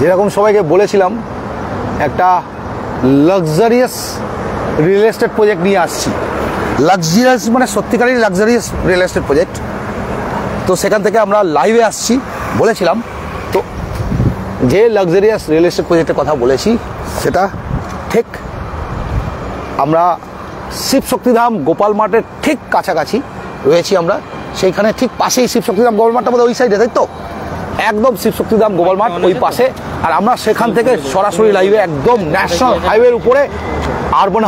যেরকম সবাইকে বলেছিলাম একটা লাক্সারিয়াস রিয়েল এস্টেট প্রজেক্ট নিয়ে আসছি। লাক্সারিয়াস মানে সত্যিকারের লাক্সারিয়াস রিয়েল এস্টেট প্রজেক্ট। তো সেখান থেকে আমরা লাইভে আসছি বলেছিলাম। তো যে লাক্সারিয়াস রিয়েল এস্টেট প্রজেক্টের কথা বলেছি সেটা ঠিক আমরা শিব শক্তিধাম গোপাল মার্টের ঠিক কাছাকাছি রয়েছি আমরা। সেইখানে ঠিক পাশেই শিব শক্তিধাম গোপাল মার্টটা বোধহয় ওই সাইডে, তাই তো? একদম শিব শক্তিধাম গোপাল মার্ট ওই পাশে। আর আমরা সেখান থেকে সরাসরি লাইভে একদম ন্যাশনাল হাইওয়ের উপরে আরবান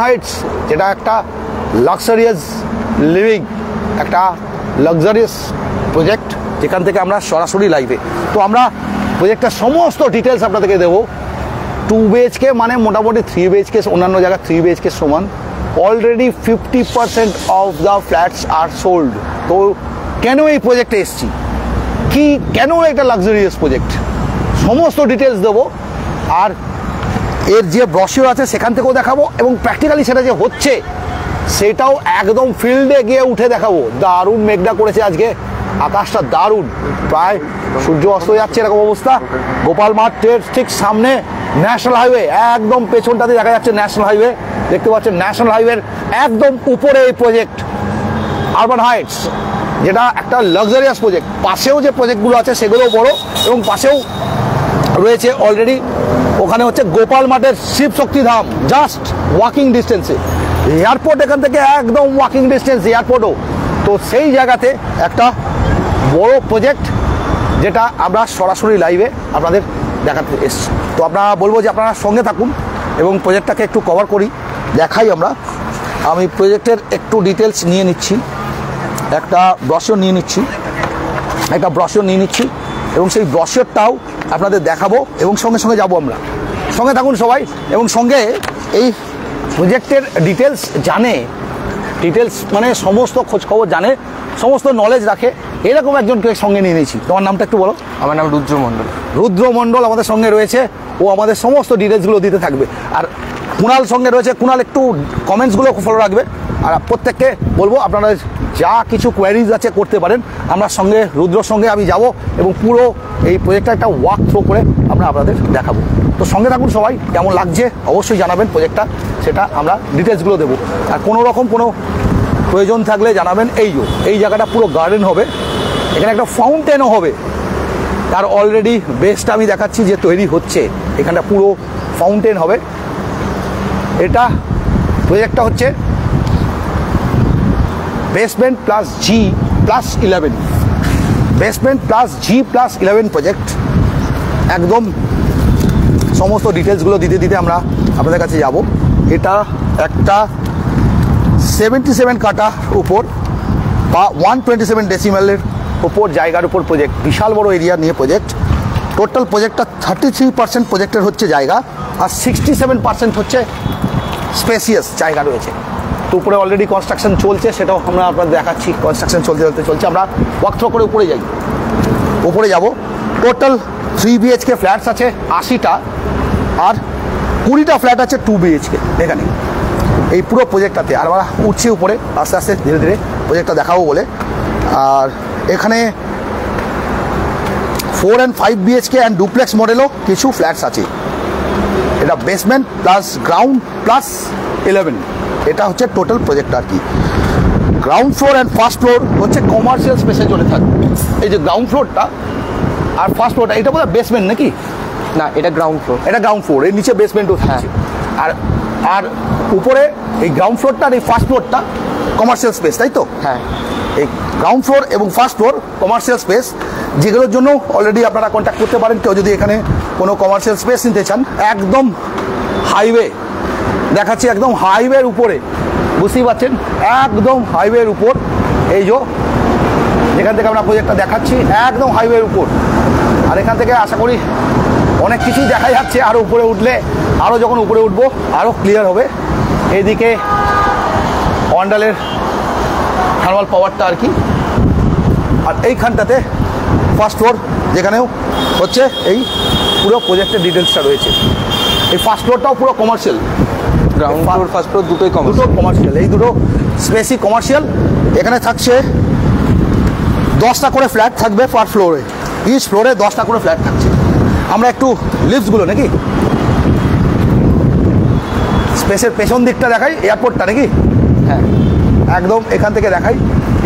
হাইটস যেটা একটা লাক্সারিয়াস লিভিং, একটা লাক্সারিয়াস প্রজেক্ট, যেখান থেকে আমরা সরাসরি লাইভে। তো আমরা প্রজেক্টটার সমস্ত ডিটেলস আপনাদেরকে দেবো। 2 BHK মানে মোটামুটি 3 BHK, অন্যান্য জায়গায় 3 BHK সমান। Already 50% of the flats are sold. তো কেন এই প্রজেক্টে এসছি, কি কেন একটা লাক্সারিয়াস প্রজেক্ট, সমস্ত ডিটেলস দেবো। আর এর যে ব্রশিওর আছে সেখান থেকেও দেখাবো, এবং প্র্যাকটিক্যালি সেটা যে হচ্ছে সেটাও একদম ফিল্ডে গিয়ে উঠে দেখাবো। দারুণ মেঘটা করেছে আজকে, আকাশটা দারুণ, প্রায় সূর্য অস্ত যাচ্ছে এরকম অবস্থা। গোপাল মার্টের ঠিক সামনে ন্যাশনাল হাইওয়ে, একদম পেছনটাতে দেখা যাচ্ছে ন্যাশনাল হাইওয়ে, দেখতে পাচ্ছেন ন্যাশনাল হাইওয়ের একদম উপরে এই প্রজেক্ট আরবান হাইটস, যেটা একটা লাক্সারিয়াস প্রজেক্ট। পাশেও যে প্রজেক্টগুলো আছে সেগুলোও বড়, এবং পাশেও রয়েছে অলরেডি ওখানে হচ্ছে গোপাল মার্টের শিব শক্তিধাম, জাস্ট ওয়াকিং ডিস্টেন্সে। এয়ারপোর্ট এখান থেকে একদম ওয়াকিং ডিস্টেন্স এয়ারপোর্টও। তো সেই জায়গাতে একটা বড় প্রজেক্ট যেটা আমরা সরাসরি লাইভে আপনাদের দেখাতে এসেছি। তো আপনারা বলবো যে আপনারা সঙ্গে থাকুন এবং প্রজেক্টটাকে একটু কভার করি, দেখাই আমরা। আমি প্রজেক্টের একটু ডিটেলস নিয়ে নিচ্ছি, একটা ব্রশিওর নিয়ে নিচ্ছি এবং সেই ব্রশিওরটাও আপনাদের দেখাবো, এবং সঙ্গে সঙ্গে যাবো আমরা। সঙ্গে থাকুন সবাই, এবং সঙ্গে এই প্রজেক্টের ডিটেলস মানে সমস্ত খোঁজখবর জানে, সমস্ত নলেজ রাখে, এরকম একজনকে সঙ্গে নিয়ে নিয়েছি। তোমার নামটা একটু বলো। আমার নাম রুদ্র মণ্ডল আমাদের সঙ্গে রয়েছে, ও আমাদের সমস্ত ডিটেলসগুলো দিতে থাকবে। আর কুণাল সঙ্গে রয়েছে, কুণাল একটু কমেন্টসগুলো ফলো রাখবে। আর প্রত্যেককে বলবো আপনারা যা কিছু কোয়ারিজ আছে করতে পারেন। আমরা সঙ্গে রুদ্রর সঙ্গে আমি যাব এবং পুরো এই প্রজেক্টটা একটা ওয়াক থ্রো করে আমরা আপনাদের দেখাবো। তো সঙ্গে থাকুন সবাই, কেমন লাগছে অবশ্যই জানাবেন প্রজেক্টটা, সেটা আমরা ডিটেলসগুলো দেবো। আর কোনো রকম কোনো প্রয়োজন থাকলে জানাবেন। এই জায়গাটা পুরো গার্ডেন হবে, এখানে একটা ফাউন্টেনও হবে, তার অলরেডি বেসটা আমি দেখাচ্ছি যে তৈরি হচ্ছে। এখানটা পুরো ফাউন্টেন হবে। এটা প্রজেক্টটা হচ্ছে basement plus G+11, basement plus G+11 project. একদম সমস্ত ডিটেলসগুলো দিতে আমরা আপনাদের কাছে যাব। এটা একটা 77 কাঠা উপর বা 127 ডেসিমেলের উপর জায়গার উপর প্রজেক্ট, বিশাল বড় এরিয়া নিয়ে প্রজেক্ট। টোটাল প্রজেক্টটা 33% প্রজেক্টের হচ্ছে জায়গা, আর 67% হচ্ছে স্পেসিয়াস জায়গা রয়েছে। তো উপরে অলরেডি কনস্ট্রাকশন চলছে, সেটাও আমরা আপনাদের দেখাচ্ছি। কনস্ট্রাকশন চলছে। আমরা ওয়াক থ্রো করে উপরে যাব। টোটাল 3 BHK ফ্ল্যাটস আছে 80টা, আর 20টা ফ্ল্যাট আছে 2 BHK এখানে এই পুরো প্রজেক্টটাতে। আর আমরা উঠছি উপরে আস্তে আস্তে ধীরে ধীরে প্রজেক্টটা দেখাবো বলে। আর এখানে 4 and 5 BHK অ্যান্ড ডুপ্লেক্স মডেলও কিছু ফ্ল্যাটস আছে। এটা বেসমেন্ট প্লাস গ্রাউন্ড প্লাস 11, এটা হচ্ছে টোটাল প্রজেক্ট আর কি। Ground floor and first floor হচ্ছে কমার্শিয়াল স্পেসে চলে থাকে। এই যে গ্রাউন্ড ফ্লোরটা আর ফার্স্ট ফ্লোরটা, এটা বোধহয় বেসমেন্ট নাকি? না, এটা গ্রাউন্ড ফ্লোর। এর নিচে বেসমেন্টও থাকছে। আর উপরে এই গ্রাউন্ড ফ্লোরটা আর এই ফার্স্ট ফ্লোরটা কমার্শিয়াল স্পেস, তাই তো? হ্যাঁ, এই গ্রাউন্ড ফ্লোর এবং ফার্স্ট ফ্লোর কমার্শিয়াল স্পেস, যেগুলোর জন্য অলরেডি আপনারা কন্ট্যাক্ট করতে পারেন। কেউ যদি এখানে কোনো কমার্শিয়াল স্পেস নিতে চান, একদম হাইওয়ে দেখাচ্ছি, একদম হাইওয়ের উপরে, বুঝতেই পারছেন, একদম হাইওয়ের উপর। এই যেখান থেকে আমরা প্রজেক্টটা দেখাচ্ছি একদম হাইওয়ের উপর। আর এখান থেকে আশা করি অনেক কিছুই দেখা যাচ্ছে। আরও উপরে উঠলে, আরও যখন উপরে উঠবো আরও ক্লিয়ার হবে। এইদিকে অন্ডালের থার্মাল পাওয়ারটা আর কি। আর এইখানটাতে ফার্স্ট ফ্লোর, যেখানেও হচ্ছে এই পুরো প্রজেক্টের ডিটেলসটা রয়েছে। এই ফার্স্ট ফ্লোরটাও পুরো commercial, ground floor first floor দুটোই কমার্শিয়াল। এই দুটো স্পেসই কমার্শিয়াল। এখানে থাকছে 10টা করে ফ্ল্যাট থাকবে পার ফ্লোরে, ইচ ফ্লোরে 10টা করে ফ্ল্যাট থাকছে। আমরা একটু লিফটসগুলো নাকি স্পেসের পেছন দিকটা দেখাই, এয়ারপোর্টটা নাকি, হ্যাঁ একদম এখান থেকে দেখাই।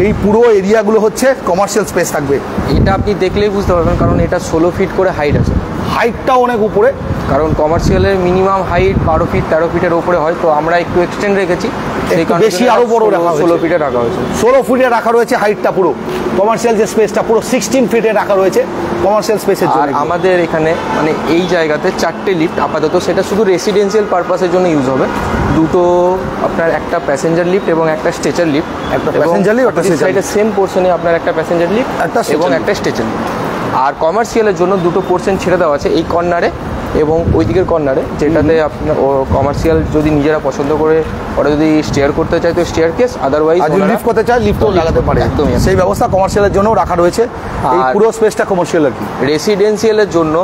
এই পুরো এরিয়াগুলো হচ্ছে কমার্শিয়াল স্পেস থাকবে। এটা আপনি দেখলেই বুঝতে পারবেন, কারণ এটা 16 ফিট করে হাইট আছে। হাইটটাও অনেক উপরে, কারণ কমার্শিয়ালের মিনিমাম হাইট 12 ফিট 13 ফিটের উপরে হয়, তো আমরা একটু এক্সটেন্ড রেখেছি, সেই কারণে বেশি আরো বড় রাখা হয়েছে। 16 ফিটে রাখা হয়েছে। 16 ফিটে রাখা রয়েছে হাইটটা, পুরো কমার্শিয়াল যে স্পেসটা পুরো 16 ফিটে রাখা রয়েছে কমার্শিয়াল স্পেসের আর জন্য। আমাদের এখানে মানে এই জায়গাতে 4টে লিফট আপাতত, সেটা শুধু রেসিডেন্সিয়াল পারপাসের জন্য ইউজ হবে। দুটো আপনার, একটা প্যাসেঞ্জার লিফট এবং একটা স্ট্রেচার লিফট। একটা প্যাসেঞ্জার লিফট, একটা স্ট্রেচার লিফট। সেম পোর্শনে আপনার একটা প্যাসেঞ্জার লিফট এবং একটা স্ট্রেচার লিফট। আর কমার্শিয়ালের জন্য দুটো পোর্শন ছেড়ে দেওয়া আছে, এই কর্নারে এবং ওই দিকের কর্নারে, যেটাতে আপনার কমার্শিয়াল যদি নিজেরা পছন্দ করে ওরা যদি স্টেয়ার করতে চায় তো স্টেয়ার কেস, আদারওয়াইজ যদি লিফট করতে চায় লিফটও লাগাতে পারে। একদমই সেই ব্যবস্থা কমার্শিয়ালের জন্য রাখা রয়েছে। এই পুরো স্পেসটা কমার্শিয়াল আর কি। রেসিডেন্সিয়ালের জন্য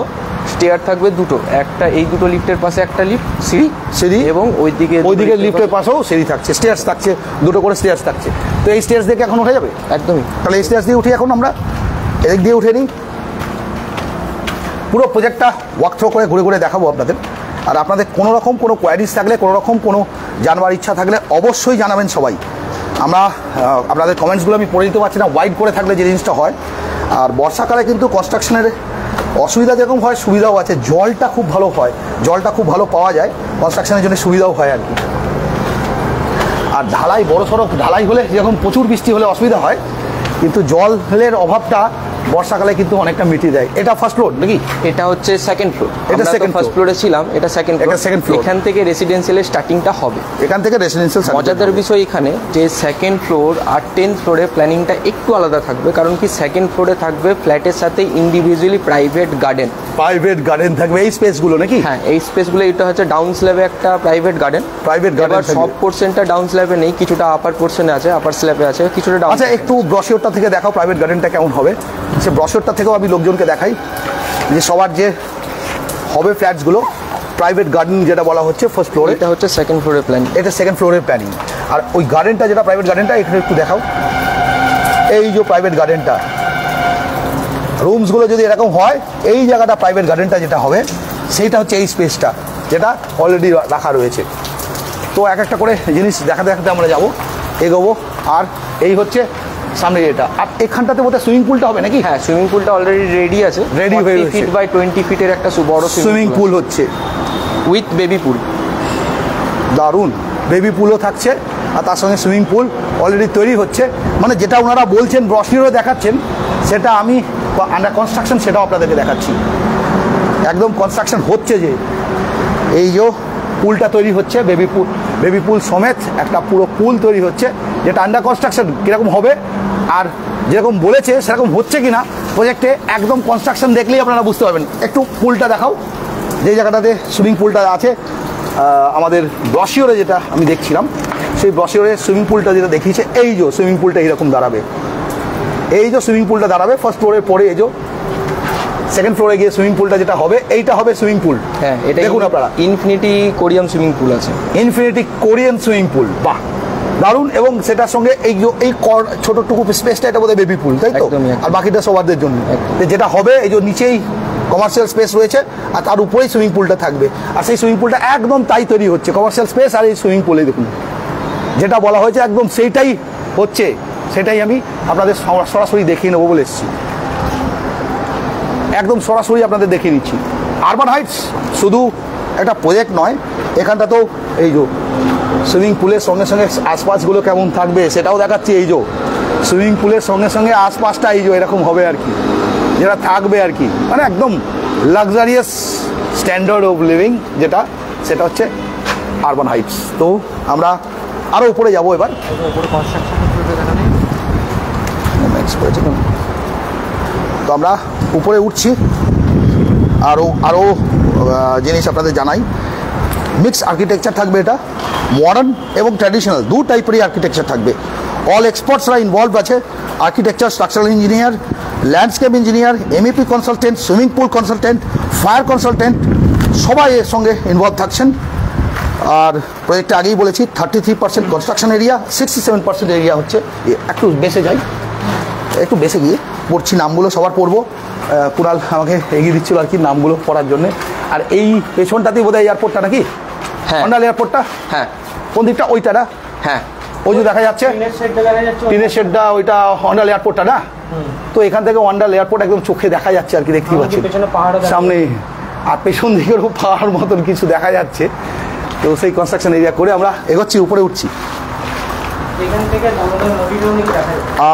স্টেয়ার থাকবে দুটো, একটা এই দুটো লিফটের পাশে একটা লিফট সিঁড়ি এবং ওইদিকে লিফটের পাশেও সিঁড়ি থাকছে, স্টেয়ার্স থাকছে, দুটো করে স্টেয়ার্স থাকছে। তো এই স্টেয়ার্স দিয়ে এখন উঠে যাবে? একদমই। তাহলে এই স্টেয়ার্স দিয়ে উঠি, এখন আমরা এদিক দিয়ে উঠে নিই। পুরো প্রজেক্টটা ওয়াক থ্রো করে ঘুরে ঘুরে দেখাবো আপনাদের। আর আপনাদের কোনো রকম কোনো কোয়ারিজ থাকলে, কোনো রকম কোনো জানবার ইচ্ছা থাকলে অবশ্যই জানাবেন সবাই। আমরা আপনাদের কমেন্টসগুলো আমি পড়ে দিতে পারছি না, ওয়াইড করে থাকলে যে জিনিসটা হয়। আর বর্ষাকালে কিন্তু কনস্ট্রাকশনের অসুবিধা যেরকম হয় সুবিধাও আছে, জলটা খুব ভালো হয়, জলটা খুব ভালো পাওয়া যায়, কনস্ট্রাকশনের জন্য সুবিধাও হয় আর কি। আর ঢালাই, বড় সড়ক ঢালাই হলে যেরকম প্রচুর বৃষ্টি হলে অসুবিধা হয়, কিন্তু জলের অভাবটা বর্ষাকালে কিন্তু অনেকটা মিটিয়ে দেয়। এটা ফার্স্ট ফ্লোর নাকি? এটা হচ্ছে সেকেন্ড ফ্লোর। এটা সেকেন্ড ফার্স্ট ফ্লোরে ছিলাম, এটা সেকেন্ড ফ্লোর। এখান থেকে রেসিডেন্সিয়ালের স্টার্টিংটা হবে। এখান থেকে রেসিডেন্সিয়াল। মজাদার বিষয় এখানে যে সেকেন্ড ফ্লোর আর 10th ফ্লোরে প্ল্যানিংটা একটু আলাদা থাকবে, কারণ কি সেকেন্ড ফ্লোরে থাকবে ফ্ল্যাটের সাথে ইন্ডিভিজুয়ালি প্রাইভেট গার্ডেন থাকবে, এই স্পেসগুলো নাকি? হ্যাঁ, এই স্পেসগুলো। এটা হচ্ছে ডাউন স্ল্যাবে একটা প্রাইভেট গার্ডেন। এবার সব পোর্শনটা ডাউন স্ল্যাবে নেই, কিছুটা আপার পোর্শনে আছে, আপার স্ল্যাবে আছে, কিছুটা ডাউন। আচ্ছা, একটু ব্রশিওরটা থেকে দেখাও প্রাইভেট গার্ডেনটা কেমন হবে। সে ব্রশিওরটা থেকেও আমি লোকজনকে দেখাই যে সবার যে হবে ফ্ল্যাটসগুলো প্রাইভেট গার্ডেন যেটা বলা হচ্ছে ফার্স্ট ফ্লোরে। এটা হচ্ছে সেকেন্ড ফ্লোরের প্ল্যানিং। এটা সেকেন্ড ফ্লোরের প্ল্যানিং। আর ওই গার্ডেনটা যেটা প্রাইভেট গার্ডেনটা, এটা একটু দেখাও। এই যে প্রাইভেট গার্ডেনটা, রুমসগুলো যদি এরকম হয়, এই জায়গাটা প্রাইভেট গার্ডেনটা যেটা হবে সেইটা হচ্ছে এই স্পেসটা, যেটা অলরেডি রাখা রয়েছে। তো এক একটা করে জিনিস দেখাতে দেখাতে আমরা যাবো, এগোবো। আর এই হচ্ছে সামনে এটা। আর এখানটাতে বোধহয় সুইমিং পুলটা হবে নাকি? হ্যাঁ, সুইমিং পুলটা অলরেডি রেডি আছে, রেডি হয়ে গেছে। 40 ফিট বাই 20 ফিটের একটা বড় সুইমিং পুল হচ্ছে উইথ বেবি পুল। দারুণ, বেবি পুলও থাকছে আর তার সঙ্গে সুইমিং পুল অলরেডি তৈরি হচ্ছে। মানে যেটা ওনারা বলছেন ব্রশিওরে দেখাচ্ছেন, সেটা আমি আন্ডার কনস্ট্রাকশন সেটাও আপনাদেরকে দেখাচ্ছি। একদম কনস্ট্রাকশন হচ্ছে, যে এই যে পুলটা তৈরি হচ্ছে, বেবি পুল সমেত একটা পুরো পুল তৈরি হচ্ছে, যেটা আন্ডার কনস্ট্রাকশন কীরকম হবে আর যেরকম বলেছে সেরকম হচ্ছে কিনা প্রজেক্টে একদম কনস্ট্রাকশন দেখলেই আপনারা বুঝতে পারবেন। একটু পুলটা দেখাও, যেই জায়গাটাতে সুইমিং পুলটা আছে আমাদের ব্রশিওরে যেটা আমি দেখছিলাম, সেই ব্রশিওরে সুইমিং পুলটা যেটা দেখিয়েছে, এই যে সুইমিং পুলটা এইরকম দাঁড়াবে, এই যে সুইমিং পুলটা দাঁড়াবে ফার্স্ট ফ্লোরের পরে। এই যে সেকেন্ড ফ্লোরে গিয়ে সুইমিং পুলটা যেটা হবে, এইটা হবে সুইমিং পুল। হ্যাঁ, এটা দেখুন আপনারা, ইনফিনিটি কোরিয়ান সুইমিং পুল আছে, ইনফিনিটি কোরিয়ান সুইমিং পুল। বাহ, দারুণ। এবং সেটার সঙ্গে এই ছোটটুকু স্পেসটা, এটা বোধহয় বেবি পুল, তাই তো? আর বাকিটা সবারদের জন্য। যেটা হবে এই যে নিচেই কমার্শিয়াল স্পেস রয়েছে আর তার উপরেই সুইমিং পুলটা থাকবে। আর সেই সুইমিং পুলটা একদম তাই তৈরি হচ্ছে, কমার্শিয়াল স্পেস আর এই সুইমিং পুলে দেখুন যেটা বলা হয়েছে একদম সেইটাই হচ্ছে। সেটাই আমি আপনাদের সরাসরি দেখিয়ে নেবো বলে এসেছি, একদম সরাসরি আপনাদের দেখিয়ে নিচ্ছি। আরবান হাইটস শুধু একটা প্রজেক্ট নয়, এখানটা তো এই যে সুইমিং পুলের সঙ্গে সঙ্গে আশপাশগুলো কেমন থাকবে সেটাও দেখাচ্ছি। এই যে সুইমিং পুলের সঙ্গে সঙ্গে আশপাশটা এই যে এরকম হবে আর কি, যেটা থাকবে আর কি, মানে একদম লাক্সারিয়াস স্ট্যান্ডার্ড অফ লিভিং যেটা, সেটা হচ্ছে আরবান হাইটস। তো আমরা আরও উপরে যাবো এবার। তো আমরা উপরে উঠছি, আরও জিনিস আপনাদের জানাই। মিক্স আর্কিটেকচার থাকবে, এটা মডার্ন এবং ট্র্যাডিশনাল দু টাইপেরই আর্কিটেকচার থাকবে। অল এক্সপার্টসরা ইনভলভ আছে, architecture, structural engineer, landscape engineer, MEP consultant, swimming pool consultant, fire consultant, সবাই এর সঙ্গে ইনভলভ থাকছেন। আর প্রজেক্টে আগেই বলেছি 33% কনস্ট্রাকশন এরিয়া, 67% এরিয়া হচ্ছে, একটু বেসে যাই, একটু বেশি গিয়ে পড়ছি, নামগুলো সবার পড়বো। কুণাল আমাকে এগিয়ে দিচ্ছিল আর কি নামগুলো পড়ার জন্যে। আর এই পেছনটাতেই বোধহয় এয়ারপোর্টটা নাকি? হ্যাঁ, অন্ডাল এয়ারপোর্টটা। হ্যাঁ, কোন দিকটা? ওইটা না? হ্যাঁ, ওই যে দেখা যাচ্ছে টিনের শেডটা, ওইটা অন্ডাল এয়ারপোর্টটা না? তো এখান থেকে অন্ডাল এয়ারপোর্ট একদম চোখে দেখা যাচ্ছে আর কি, দেখতেই পাচ্ছি সামনে। আর পেছন দিকেরও পাহাড় মতন কিছু দেখা যাচ্ছে। তো সেই কনস্ট্রাকশন এরিয়া করে আমরা এগোচ্ছি, উপরে উঠছি।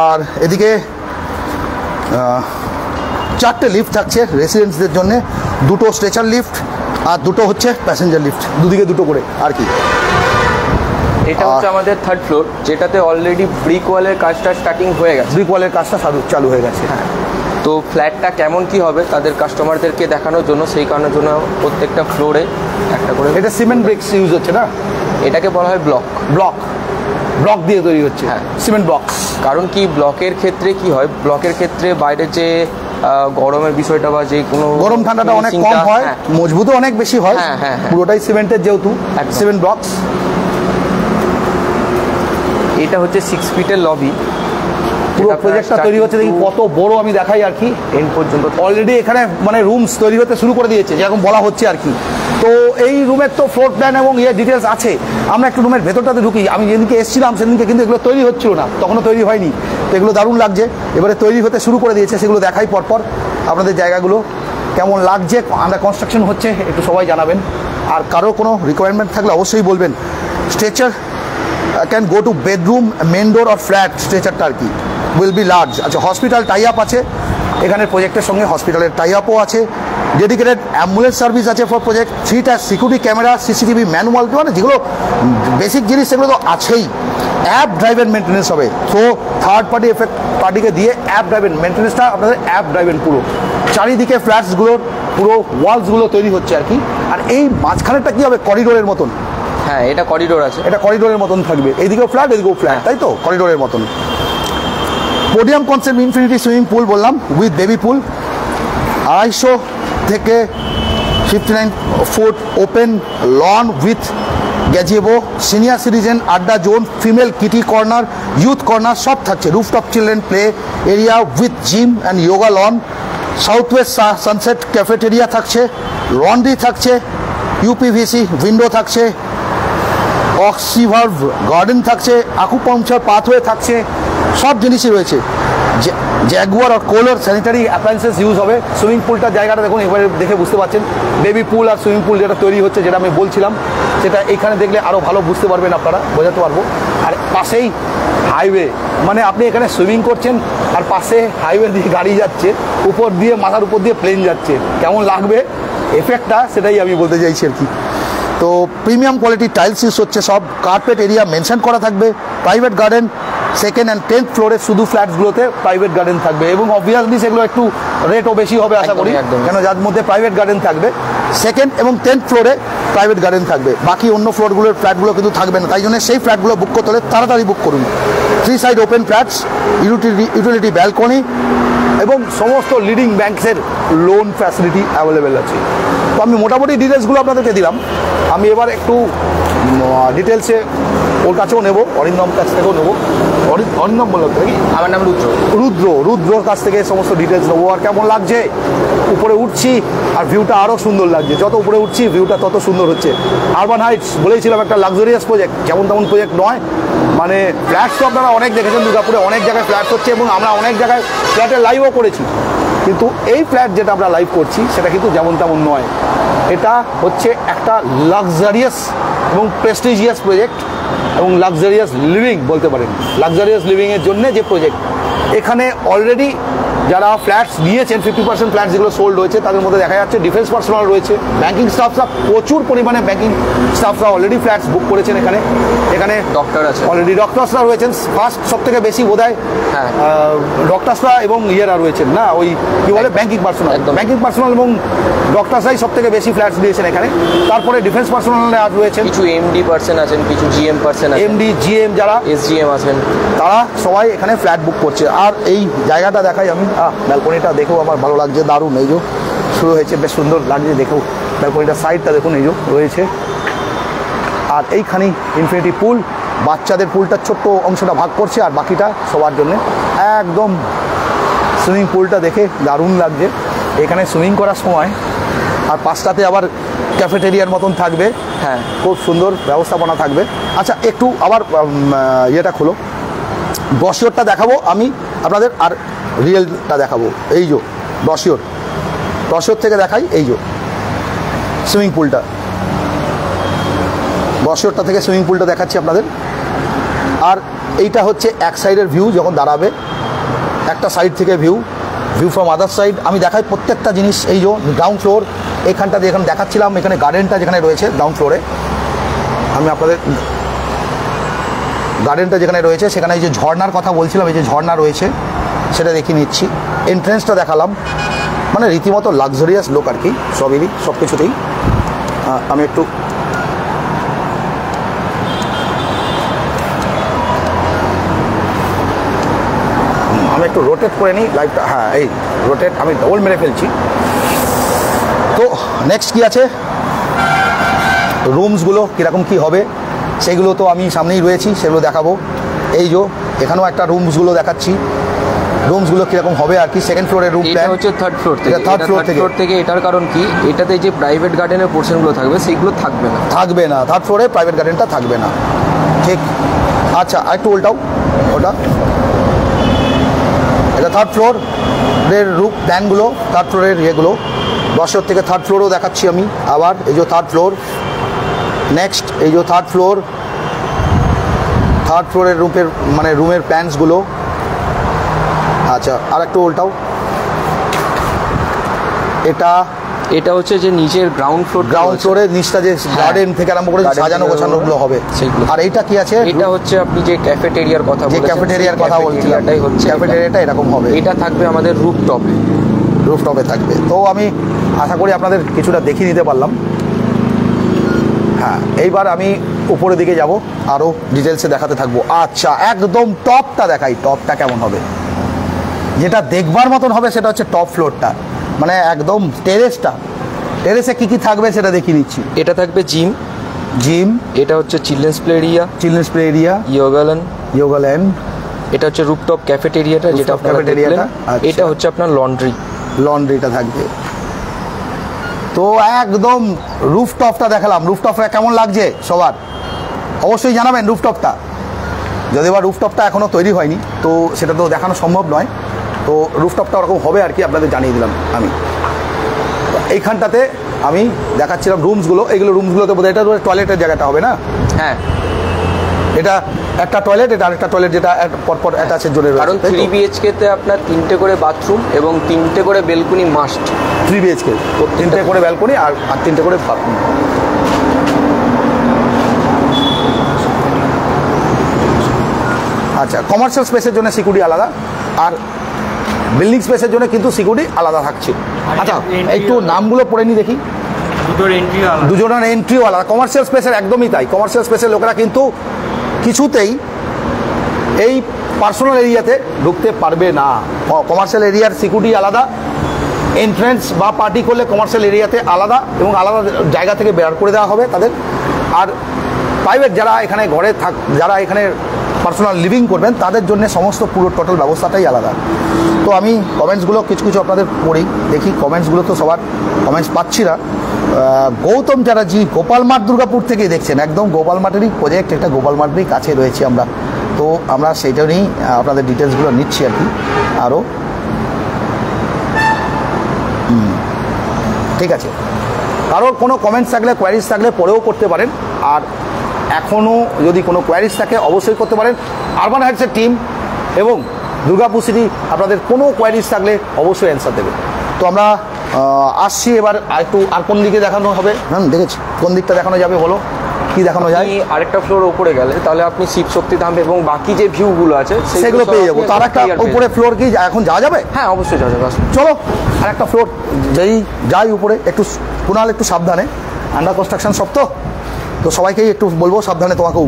আর এদিকে 4টে লিফট থাকছে রেসিডেন্টসদের জন্য, 2টো স্ট্রেচার লিফট আর 2টো হচ্ছে প্যাসেঞ্জার লিফট, দুদিকে 2টো করে আর কি। এটা হচ্ছে আমাদের 3rd ফ্লোর, যেটাতে অলরেডি ব্রিক ওয়ালের কাজটা স্টার্টিং হয়ে গেছে। ব্রিক ওয়ালের কাজটা চালু হয়ে গেছে। হ্যাঁ, তো ফ্ল্যাটটা কেমন কি হবে তাদের কাস্টমারদেরকে দেখানোর জন্য, সেই কারণের জন্য প্রত্যেকটা ফ্লোরে একটা করে। এটা সিমেন্ট ব্রিক্স ইউজ হচ্ছে না? এটাকে বলা হয় ব্লক। ব্লক দিয়ে তৈরি হচ্ছে। হ্যাঁ, সিমেন্ট ব্লকস। কারণ কি ব্লকের ক্ষেত্রে কি হয়, ব্লকের ক্ষেত্রে বাইরে যে গরমের বিষয়টা বা যে কোনো গরম ঠান্ডাটা অনেক কম হয়, মজবুতও অনেক বেশি হয়। হ্যাঁ, পুরোটাই সিমেন্টের, যেহেতু সিমেন্ট ব্লকস। এটা হচ্ছে 6 ফিটের লবি। পুরো প্রজেক্টটা তৈরি হচ্ছে, দেখি কত বড় আমি দেখাই আর কি। এন্ড পর্যন্ত অলরেডি এখানে মানে রুমস তৈরি হতে শুরু করে দিয়েছে, যেরকম বলা হচ্ছে আর কি। তো এই রুমের তো ফ্লোর প্ল্যান এবং ডিটেলস আছে। আমরা একটু রুমের ভেতরটাতে ঢুকি। আমি যেদিনকে এসেছিলাম সেদিনকে কিন্তু এগুলো তৈরি হচ্ছিল না, তখনও তৈরি হয়নি। তো এগুলো দারুণ লাগছে, এবারে তৈরি হতে শুরু করে দিয়েছে। সেগুলো দেখাই পরপর আপনাদের জায়গাগুলো কেমন লাগছে, আন্ডার কনস্ট্রাকশন হচ্ছে, একটু সবাই জানাবেন। আর কারো কোনো রিকোয়ারমেন্ট থাকলে অবশ্যই বলবেন। Stretcher can go to bedroom, main door or flat, স্ট্রেচারটা আর কি উইল বি লার্জ। আচ্ছা, হসপিটাল টাই আপ আছে এখানের প্রজেক্টের সঙ্গে, হসপিটালের টাই আপও আছে। ডেডিকেটেড অ্যাম্বুলেন্স সার্ভিস আছে ফর প্রজেক্ট। 3টা সিকিউরিটি ক্যামেরা, সিসিটিভি, ম্যানুয়াল, মানে যেগুলো বেসিক জিনিস সেগুলো তো আছেই। অ্যাপ ড্রাইভেন মেনটেন্যান্স হবে, তো থার্ড পার্টি এফেক্ট পার্টিকে দিয়ে অ্যাপ ড্রাইভেন মেনটেন্যান্সটা আপনাদের অ্যাপ ড্রাইভেন পুরো। চারিদিকে ফ্ল্যাটসগুলোর পুরো ওয়ালসগুলো তৈরি হচ্ছে আর কি। আর এই মাঝখানেরটা কি হবে? করিডোরের মতন। হ্যাঁ, এটা করিডোর আছে, এটা করিডোরের মতন থাকবে, এইদিকেও ফ্ল্যাট এদিকেও ফ্ল্যাট, তাই তো? করিডোরের মতন। Podium concept infinity swimming pool বললাম, উইথ বেবি পুল। 250 থেকে 59 foot open lawn with gazebo, senior citizen আড্ডা zone, female kitty corner, youth corner সব থাকছে। Rooftop children play area with gym and yoga lawn. South west sunset cafeteria থাকছে, laundry থাকছে, UPVC window থাকছে, অক্সিভার্ভ garden থাকছে, acupuncture pathway থাকছে, সব জিনিসই রয়েছে। জ্যাগুয়ার আর কোলার স্যানিটারি অ্যাপ্লায়েন্সেস ইউজ হবে। সুইমিং পুলটার জায়গাটা দেখুন, এবারে দেখে বুঝতে পারছেন। বেবি পুল আর সুইমিং পুল যেটা তৈরি হচ্ছে, যেটা আমি বলছিলাম, সেটা এখানে দেখলে আরও ভালো বুঝতে পারবেন, আপনারা বোঝাতে পারবো। আর পাশেই হাইওয়ে, মানে আপনি এখানে সুইমিং করছেন আর পাশে হাইওয়ে দিয়ে গাড়ি যাচ্ছে, উপর দিয়ে মাথার উপর দিয়ে প্লেন যাচ্ছে, কেমন লাগবে এফেক্টটা, সেটাই আমি বলতে চাইছি আর কি। তো প্রিমিয়াম কোয়ালিটির টাইলস ইউজ হচ্ছে সব। কার্পেট এরিয়া মেনশন করা থাকবে। Private garden 2nd and 10th ফ্লোরে শুধু ফ্ল্যাটসগুলোতে প্রাইভেট গার্ডেন থাকবে, এবং অবভিয়াসলি সেগুলো একটু রেটও বেশি হবে আশা করি, কেন যার মধ্যে প্রাইভেট গার্ডেন থাকবে। 2nd এবং 10th ফ্লোরে প্রাইভেট গার্ডেন থাকবে, বাকি অন্য ফ্লোরগুলোর ফ্ল্যাটগুলো কিন্তু থাকবে না। তাই জন্য সেই ফ্ল্যাটগুলো বুক করতে হলে তাড়াতাড়ি বুক করুন। 3 side open flats, utility balcony এবং সমস্ত লিডিং ব্যাংকসের লোন ফ্যাসিলিটি অ্যাভেলেবেল আছে। তো আমি মোটামুটি ডিটেলসগুলো আপনাদেরকে দিলাম। আমি এবার একটু ডিটেলসে ওর কাছেও নেবো, অরিন্দম কাছ থেকেও নেবো। অরিন্দম বললো নাকি? আমার নাম রুদ্রর কাছ থেকে সমস্ত ডিটেলস নেবো। আর কেমন লাগছে, উপরে উঠছি আর ভিউটা আরও সুন্দর লাগছে। যত উপরে উঠছি ভিউটা তত সুন্দর হচ্ছে। আরবান হাইটস বলেছিলাম একটা লাক্সারিয়াস প্রজেক্ট, যেমন তেমন প্রজেক্ট নয়। মানে ফ্ল্যাটস তো আপনারা অনেক দেখেছেন, দুর্গাপুরে অনেক জায়গায় ফ্ল্যাটস হচ্ছে এবং আমরা অনেক জায়গায় ফ্ল্যাটের লাইভও করেছি, কিন্তু এই ফ্ল্যাট যেটা আমরা লাইভ করছি সেটা কিন্তু যেমন তেমন নয়। এটা হচ্ছে একটা লাক্সারিয়াস এবং প্রেস্টিজিয়াস প্রজেক্ট এবং লাক্সারিয়াস লিভিং বলতে পারেন। লাক্সারিয়াস লিভিংয়ের জন্য যে প্রজেক্ট, এখানে অলরেডি যারা ফ্ল্যাটস নিয়েছেন 50% ফ্ল্যাটস যেগুলো সোল্ড হয়েছে, তাদের মধ্যে দেখা যাচ্ছে ডিফেন্স পার্সোনাল রয়েছে, ব্যাঙ্কিং স্টাফরা প্রচুর পরিমাণে ব্যাঙ্কিং স্টাফরা অলরেডি ফ্ল্যাটস বুক করেছেন। এখানে ডক্টর আছে, অলরেডি ডক্টরসরা রয়েছেন। ফার্স্ট সব থেকে বেশি বোধহয় ডক্টরসরা এবং ইয়েরা রয়েছেন না, ওই কি বলে ব্যাঙ্কিং পার্সোনাল এবং ডক্টরসরাই সব থেকে বেশি ফ্ল্যাটস দিয়েছেন এখানে। তারপরে ডিফেন্স পার্সোনালরা রয়েছেন, কিছু এমডি পার্সন আছেন, কিছু জিএম পার্সন আছেন, এমডি জিএম যারা এসজিএম আছেন, তারা সবাই এখানে ফ্ল্যাট বুক করছে। আর এই জায়গাটা দেখাই আমি, ব্যালকনিটা দেখেও আমার ভালো লাগছে, দারুণ। এই যে শুরু হয়েছে, বেশ সুন্দর লাগছে দেখেও। ব্যালকনিটার সাইডটা দেখুন, এই যে রয়েছে। আর এইখানেই ইনফিনিটি পুল, বাচ্চাদের পুলটার ছোট্ট অংশটা ভাগ করছে, আর বাকিটা সবার জন্য একদম সুইমিং পুলটা দেখে দারুণ লাগছে। এখানে সুইমিং করার সময় আর পাঁচটাতে আবার ক্যাফেটেরিয়ার মতন থাকবে। হ্যাঁ, খুব সুন্দর ব্যবস্থাপনা থাকবে। আচ্ছা, একটু আবার ইয়েটা খোলো, ব্রশিওরটা দেখাবো আমি আপনাদের, আর রিয়েলটা দেখাবো। এই যে ব্রশিওর থেকে দেখাই, এই যে সুইমিং পুলটা, ব্রশিওরটা থেকে সুইমিং পুলটা দেখাচ্ছি আপনাদের। আর এইটা হচ্ছে এক সাইডের ভিউ, যখন দাঁড়াবে একটা সাইড থেকে ভিউ ফ্রম আদার সাইড। আমি দেখাই প্রত্যেকটা জিনিস। এই যে গ্রাউন্ড ফ্লোর, এইখানটা যেখানে দেখাচ্ছিলাম, এখানে গার্ডেনটা যেখানে রয়েছে গ্রাউন্ড ফ্লোরে, আমি আপনাদের গার্ডেনটা যেখানে রয়েছে সেখানে এই যে ঝর্নার কথা বলছিলাম, এই যে ঝর্না রয়েছে সেটা দেখিয়ে নিচ্ছি। এন্ট্রেন্সটা দেখালাম, মানে রীতিমতো লাক্সারিয়াস লোক আর কি, সব কিছুতেই। আমি একটু রোটেট করে নিই লাইভটা। হ্যাঁ, এই রোটেট আমি ডবল মেরে ফেলছি। তো নেক্সট কি আছে, রুমসগুলো কীরকম কী হবে সেগুলো তো আমি সামনেই রয়েছি, সেগুলো দেখাবো। এই যে এখানেও একটা রুমসগুলো দেখাচ্ছি, রুমসগুলো কীরকম হবে আর কি। সেকেন্ড ফ্লোরের রুম প্ল্যান হচ্ছে থার্ড ফ্লোর থেকে। এটার কারণ কি, এটাতে যে প্রাইভেট গার্ডেনের পোর্শনগুলো থাকবে সেগুলো থাকবে না। থার্ড ফ্লোরে প্রাইভেট গার্ডেনটা থাকবে না, ঠিক। আচ্ছা, আরেকটু উল্টাও ওটা, এটা থার্ড ফ্লোরের রুম প্ল্যানগুলো, থার্ড ফ্লোরের ইয়েগুলো। ব্রশিওর থেকে থার্ড ফ্লোরও দেখাচ্ছি আমি আবার। এই যে থার্ড ফ্লোর, নেক্সট এই যে থার্ড ফ্লোরের রুমের প্ল্যানসগুলো। আচ্ছা, আর একটু উল্টাও, এটা হচ্ছে যে নিচের গ্রাউন্ড ফ্লোরের নিচটা যে গার্ডেন থেকে আরম্ভ করে সাজানো গোছানোগুলো হবে সেগুলো। আর এইটা কি আছে, এটা হচ্ছে আপনি যে ক্যাফেটেরিয়ার কথা বলছিলাম, এটাই হচ্ছে ক্যাফেটেরিয়াটা এরকম হবে। এটা থাকবে আমাদের রুফটপে থাকবে। তো আমি আশা করি আপনাদের কিছুটা দেখিয়ে দিতে পারলাম। হ্যাঁ, এইবার আমি উপরের দিকে যাব, আরও ডিটেলসে দেখাতে থাকবো। আচ্ছা, একদম টপটা দেখাই, টপটা কেমন হবে। যেটা দেখবার মতন হবে সেটা হচ্ছে টপ ফ্লোরটা, মানে একদম টেরেসে কি থাকবে সেটা দেখিয়ে নিচ্ছি। এটা থাকবে জিম, এটা হচ্ছে children's play area, yoga land. এটা হচ্ছে রুফটপ ক্যাফেটেরিয়াটা, যেটা ক্যাফেটেরিয়াটা। এটা হচ্ছে আপনার লন্ড্রিটা থাকবে। তো একদম রুফটপটা দেখালাম। রুফটপটা কেমন লাগছে সবার অবশ্যই জানাবেন। যদি বা রুফটপটা এখনও তৈরি হয়নি, তো সেটা তো দেখানো সম্ভব নয়। তো রুফটপটা ওরকম হবে আর কি, আপনাদের জানিয়ে দিলাম আমি। এইখানটাতে আমি দেখাচ্ছিলাম রুমসগুলো, এইগুলো রুমসগুলোতে বোধহয় এটা টয়লেটের জায়গাটা হবে না? হ্যাঁ, এটা একটা টয়লেট, এটা আরেকটা টয়লেট, যেটা পরপর অ্যাটাচের জন্য রয়েছে। কারণ 3 BHK তে আপনার 3টে করে বাথরুম এবং 3টে করে বেলকনি মাস্ট। 3 BHK 3টে করে ব্যালকনি আর 3টে করে বাথরুম। আচ্ছা, কমার্শিয়াল স্পেসের জন্য সিকিউরিটি আলাদা, আর বিল্ডিং স্পেসের জন্য কিন্তু সিকিউরিটি আলাদা থাকছে। আচ্ছা, একটু নামগুলো পড়ে নি দেখি। দুজনের এন্ট্রিও আলাদা। কমার্শিয়াল স্পেসের একদমই তাই। কমার্শিয়াল স্পেসের লোকেরা কিন্তু কিছুতেই এই পার্সোনাল এরিয়াতে ঢুকতে পারবে না। কমার্শিয়াল এরিয়ার সিকিউরিটি আলাদা, এন্ট্রেন্স বা পার্টি করলে কমার্শিয়াল এরিয়াতে আলাদা এবং আলাদা জায়গা থেকে বের করে দেওয়া হবে তাদের। আর প্রাইভেট যারা এখানে যারা এখানে পার্সোনাল লিভিং করবেন তাদের জন্য সমস্ত পুরো টোটাল ব্যবস্থাটাই আলাদা। তো আমি কমেন্টসগুলো কিছু আপনাদের পড়ি, দেখি কমেন্টসগুলো তো সবার কমেন্টস পাচ্ছি না। গৌতম চ্যাটার্জি গোপাল মাঠ দুর্গাপুর থেকেই দেখছেন, একদম গোপাল মাঠেরই প্রজেক্ট, এটা গোপাল মাঠেরই কাছে রয়েছি আমরা। তো আমরা সেইটা নিয়েই আপনাদের ডিটেলসগুলো নিচ্ছি আর কি আরও। ঠিক আছে, কারোর কোনো কমেন্টস থাকলে, কোয়ারিজ থাকলে পরেও করতে পারেন। আর এখনও যদি কোনো কোয়ারিজ থাকে অবশ্যই করতে পারেন। আরবান হাইটসের টিম এবং দুর্গাপুর সিটি আপনাদের কোনো কোয়ারিজ থাকলে অবশ্যই অ্যান্সার দেবে। তো আমরা আসছি এবার আর কোন দিকে দেখানো হবে। দেখেছি কোন দিকটা দেখানো যাবে, বলো কি দেখানো যায়। আরেকটা ফ্লোর উপরে গেলে তাহলে আপনি শিব শক্তি ধাম এবং বাকি যে ভিউগুলো আছে সেগুলো পেয়ে যাবো। তার একটা উপরে ফ্লোর কি এখন যাওয়া যাবে? হ্যাঁ, অবশ্যই যাওয়া যাবে। চলো আর একটা ফ্লোর যাই উপরে। একটু কুনাল একটু সাবধানে, আন্ডার কনস্ট্রাকশন সব তো সবাইকেই একটু বলবো সাবধানে, তোমাকেও।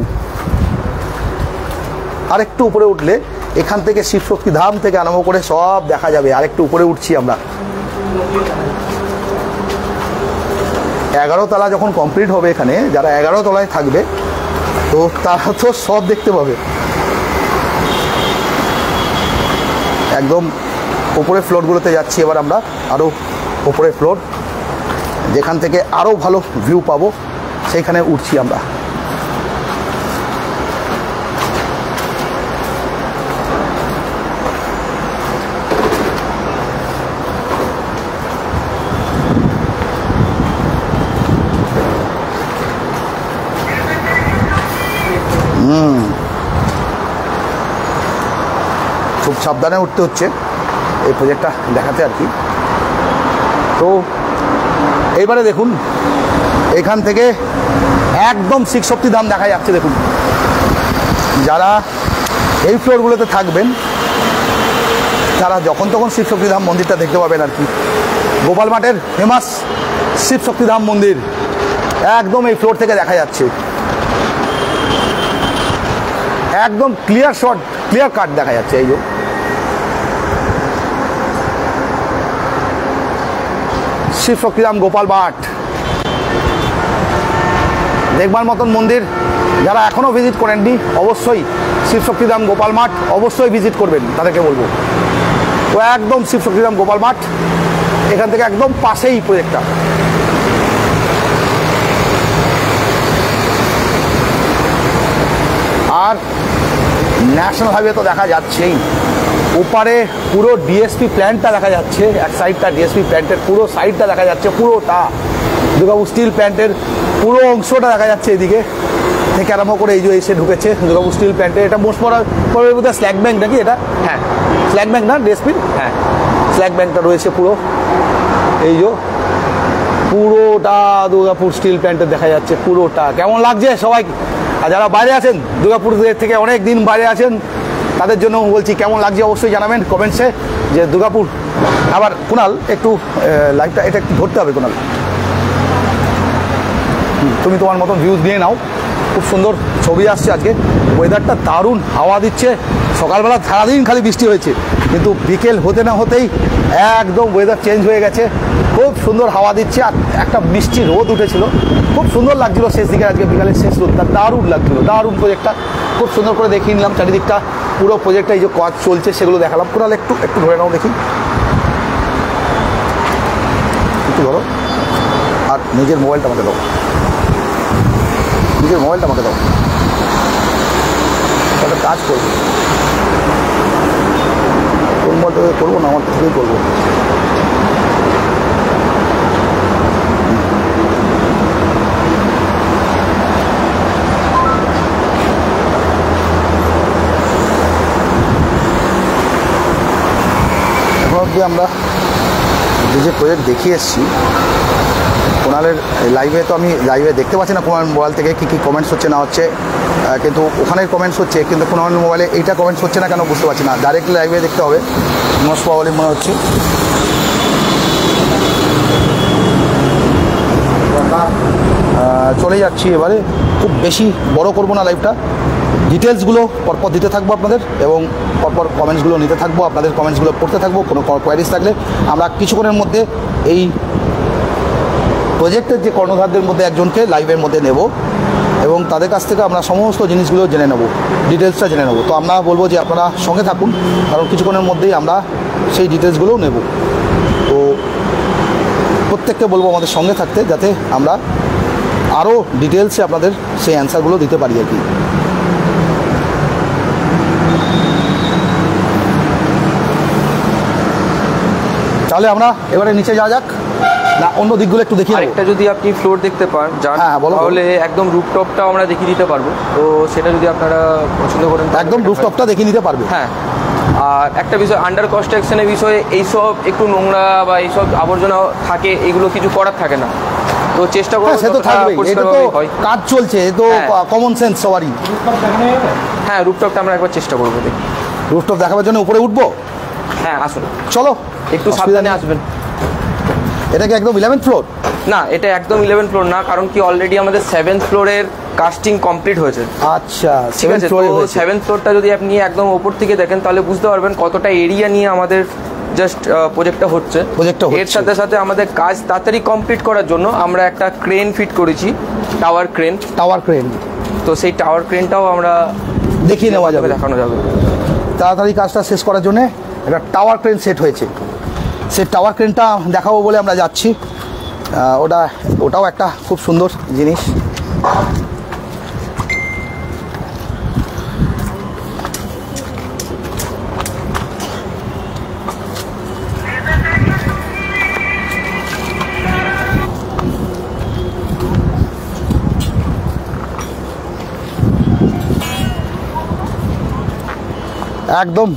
আর একটু উপরে উঠলে এখান থেকে শিবশক্তি ধাম থেকে আরম্ভ করে সব দেখা যাবে। আর একটু উপরে উঠছি আমরা। 11 তলা যখন কমপ্লিট হবে, এখানে যারা 11 তলায় থাকবে তো তারা তো সব দেখতে পাবে। একদম উপরের ফ্লোরগুলোতে যাচ্ছি এবার আমরা, আরও উপরের ফ্লোর যেখান থেকে আরও ভালো ভিউ পাবো সেইখানে উঠছি আমরা। খুব সাবধানে উঠতে হচ্ছে এই প্রজেক্টটা দেখাতে আর কি। তো এইবারে দেখুন এখান থেকে একদম শিবশক্তিধাম দেখা যাচ্ছে। দেখুন যারা এই ফ্লোরগুলোতে থাকবেন তারা যখন তখন শিবশক্তিধাম মন্দিরটা দেখতে পাবেন আর কি। গোপাল মাঠের ফেমাস শিবশক্তিধাম মন্দির একদম এই ফ্লোর থেকে দেখা যাচ্ছে, একদম ক্লিয়ার শট, ক্লিয়ার কাট দেখা যাচ্ছে। এই যে শিবশক্তিধাম গোপাল মাঠ দেখবার মতন মন্দির। যারা এখনও ভিজিট করেননি অবশ্যই শিবশক্তিধাম গোপাল মাঠ অবশ্যই ভিজিট করবেন, তাদেরকে বলবো। তো একদম শিবশক্তিধাম গোপাল মাঠ, এখান থেকে একদম পাশেই প্রজেক্টটা। আর ন্যাশনাল হাইওয়ে তো দেখা যাচ্ছেই, ওপারে পুরো ডিএসপি প্ল্যান্টটা দেখা যাচ্ছে। এক সাইডটা ডিএসপি প্ল্যান্টের পুরো সাইডটা দেখা যাচ্ছে, পুরোটা দুর্গাপুর স্টিল প্ল্যান্টের পুরো অংশটা দেখা যাচ্ছে। এদিকে থেকে আরম্ভ করে এই যে এসে ঢুকেছে দুর্গাপুর স্টিল প্ল্যান্টে। এটা মোস্ট বোধহয় স্ল্যাগ ব্যাংক নাকি এটা? হ্যাঁ স্ল্যাগ ব্যাংক না ডিএসপির? হ্যাঁ স্ল্যাগ ব্যাংকটা রয়েছে পুরো। এই যে পুরোটা দুর্গাপুর স্টিল প্ল্যান্টে দেখা যাচ্ছে পুরোটা। কেমন লাগছে সবাই? আর যারা বাইরে আছেন দুর্গাপুর থেকে অনেক দিন বাইরে আছেন তাদের জন্য বলছি কেমন লাগছে অবশ্যই জানাবেন কমেন্টসে। যে দুর্গাপুর আবার কুণাল একটু লাইভটা এটা একটু ধরতে হবে কুণাল, তুমি তোমার মতন ভিউজ নিয়ে নাও। খুব সুন্দর ছবি আসছে আজকে, ওয়েদারটা দারুণ, হাওয়া দিচ্ছে। সকালবেলা সারাদিন খালি বৃষ্টি হয়েছে, কিন্তু বিকেল হতে না হতেই একদম ওয়েদার চেঞ্জ হয়ে গেছে। খুব সুন্দর হাওয়া দিচ্ছে আর একটা মিষ্টি রোদ উঠেছিল, খুব সুন্দর লাগছিল শেষ দিকে। আজকে বিকালের শেষ রোদটা দারুণ লাগছিল, দারুণ প্রজেক্টটা খুব সুন্দর করে দেখিয়ে নিলাম চারিদিকটা। পুরো প্রজেক্টটা এই যে কাজ চলছে সেগুলো দেখালাম। কুণাল একটু একটু ধরে নাও দেখি, একটু ধরো। আর নিজের মোবাইলটা আমাকে দাও, নিজের মোবাইলটা আমাকে দাও, একটা কাজ করবো। তোর মোবাইলটা করবো না, আমার থেকেই করবো। এখন অবধি আমরা যে প্রজেক্ট দেখিয়ে এসেছি কুণালের লাইভে, তো আমি লাইভে দেখতে পাচ্ছি না কুণাল মোবাইল থেকে কী কী কমেন্টস হচ্ছে না হচ্ছে, কিন্তু ওখানের কমেন্টস হচ্ছে, কিন্তু কুণালের মোবাইলে এইটা কমেন্টস হচ্ছে না কেন বুঝতে পারছি না। ডাইরেক্টলি লাইভে দেখতে হবে মোস্ট প্রবাবলি মনে হচ্ছে। চলে যাচ্ছি এবারে, খুব বেশি বড় করবো না লাইভটা। ডিটেলসগুলো পরপর দিতে থাকবো আপনাদের, এবং পরপর কমেন্টসগুলো নিতে থাকবো, আপনাদের কমেন্টসগুলো পড়তে থাকবো। কোনো কোয়ারিজ থাকলে আমরা কিছুক্ষণের মধ্যে এই প্রজেক্টের যে কর্ণধারদের মধ্যে একজনকে লাইভের মধ্যে নেব এবং তাদের কাছ থেকে আমরা সমস্ত জিনিসগুলো জেনে নেব, ডিটেলসটা জেনে নেব। তো আমরা বলবো যে আপনারা সঙ্গে থাকুন, কারণ কিছুক্ষণের মধ্যেই আমরা সেই ডিটেলসগুলোও নেব। তো প্রত্যেককে বলবো আমাদের সঙ্গে থাকতে, যাতে আমরা আরও ডিটেলসে আপনাদের সেই অ্যান্সারগুলো দিতে পারি আর কি। তাহলে আমরা এবারে নিচে যাওয়া যাক, না অন্য দিকগুলো একটু দেখি। আরেকটা যদি আপনি ফ্লোর দেখতে পান যান, তাহলে একদম রুফটপটাও আমরা দেখিয়ে দিতে পারবো। তো সেটা যদি আপনারা পছন্দ করেন একদম রুফটপটা দেখিয়ে নিতে পারবে। হ্যাঁ, আর একটা বিষয়, আন্ডার কনস্ট্রাকশনের বিষয়ে এইসব একটু নোংরা বা এইসব আবর্জনা থাকে, এগুলো কিছু করার থাকে না। তো চেষ্টা করবো, সে তো থাকবেই, এটা তো কাজ চলছে, এ তো কমন সেন্স সবারই। হ্যাঁ, রুফটপটা আমরা একবার চেষ্টা করবো দেখি। রুফটপ দেখাবার জন্য উপরে উঠবো? হ্যাঁ আসুন, চলো একটু সাবধানে আসবেন। এটা কি একদম 11th ফ্লোর? না, এটা একদম 11th ফ্লোর না, কারণ কি অলরেডি আমাদের 7th ফ্লোরের কাস্টিং কমপ্লিট হয়েছে। আচ্ছা, ঠিক আছে। তো 7th ফ্লোরটা যদি আপনি একদম ওপর থেকে দেখেন তাহলে বুঝতে পারবেন কতটা এরিয়া নিয়ে আমাদের জাস্ট প্রজেক্টটা হচ্ছে। এর সাথে সাথে আমাদের কাজ তাড়াতাড়ি কমপ্লিট করার জন্য আমরা একটা ক্রেন ফিট করেছি, টাওয়ার ক্রেন। তো সেই টাওয়ার ক্রেনটাও আমরা দেখিয়ে নেওয়া যাবে, দেখানো যাবে। তাড়াতাড়ি কাজটা শেষ করার জন্য একটা টাওয়ার ক্রেন সেট হয়েছে। সেই টাওয়ার ক্রেনটা দেখাবো বলে আমরা যাচ্ছি। ওটাও একটা খুব সুন্দর জিনিস। একদম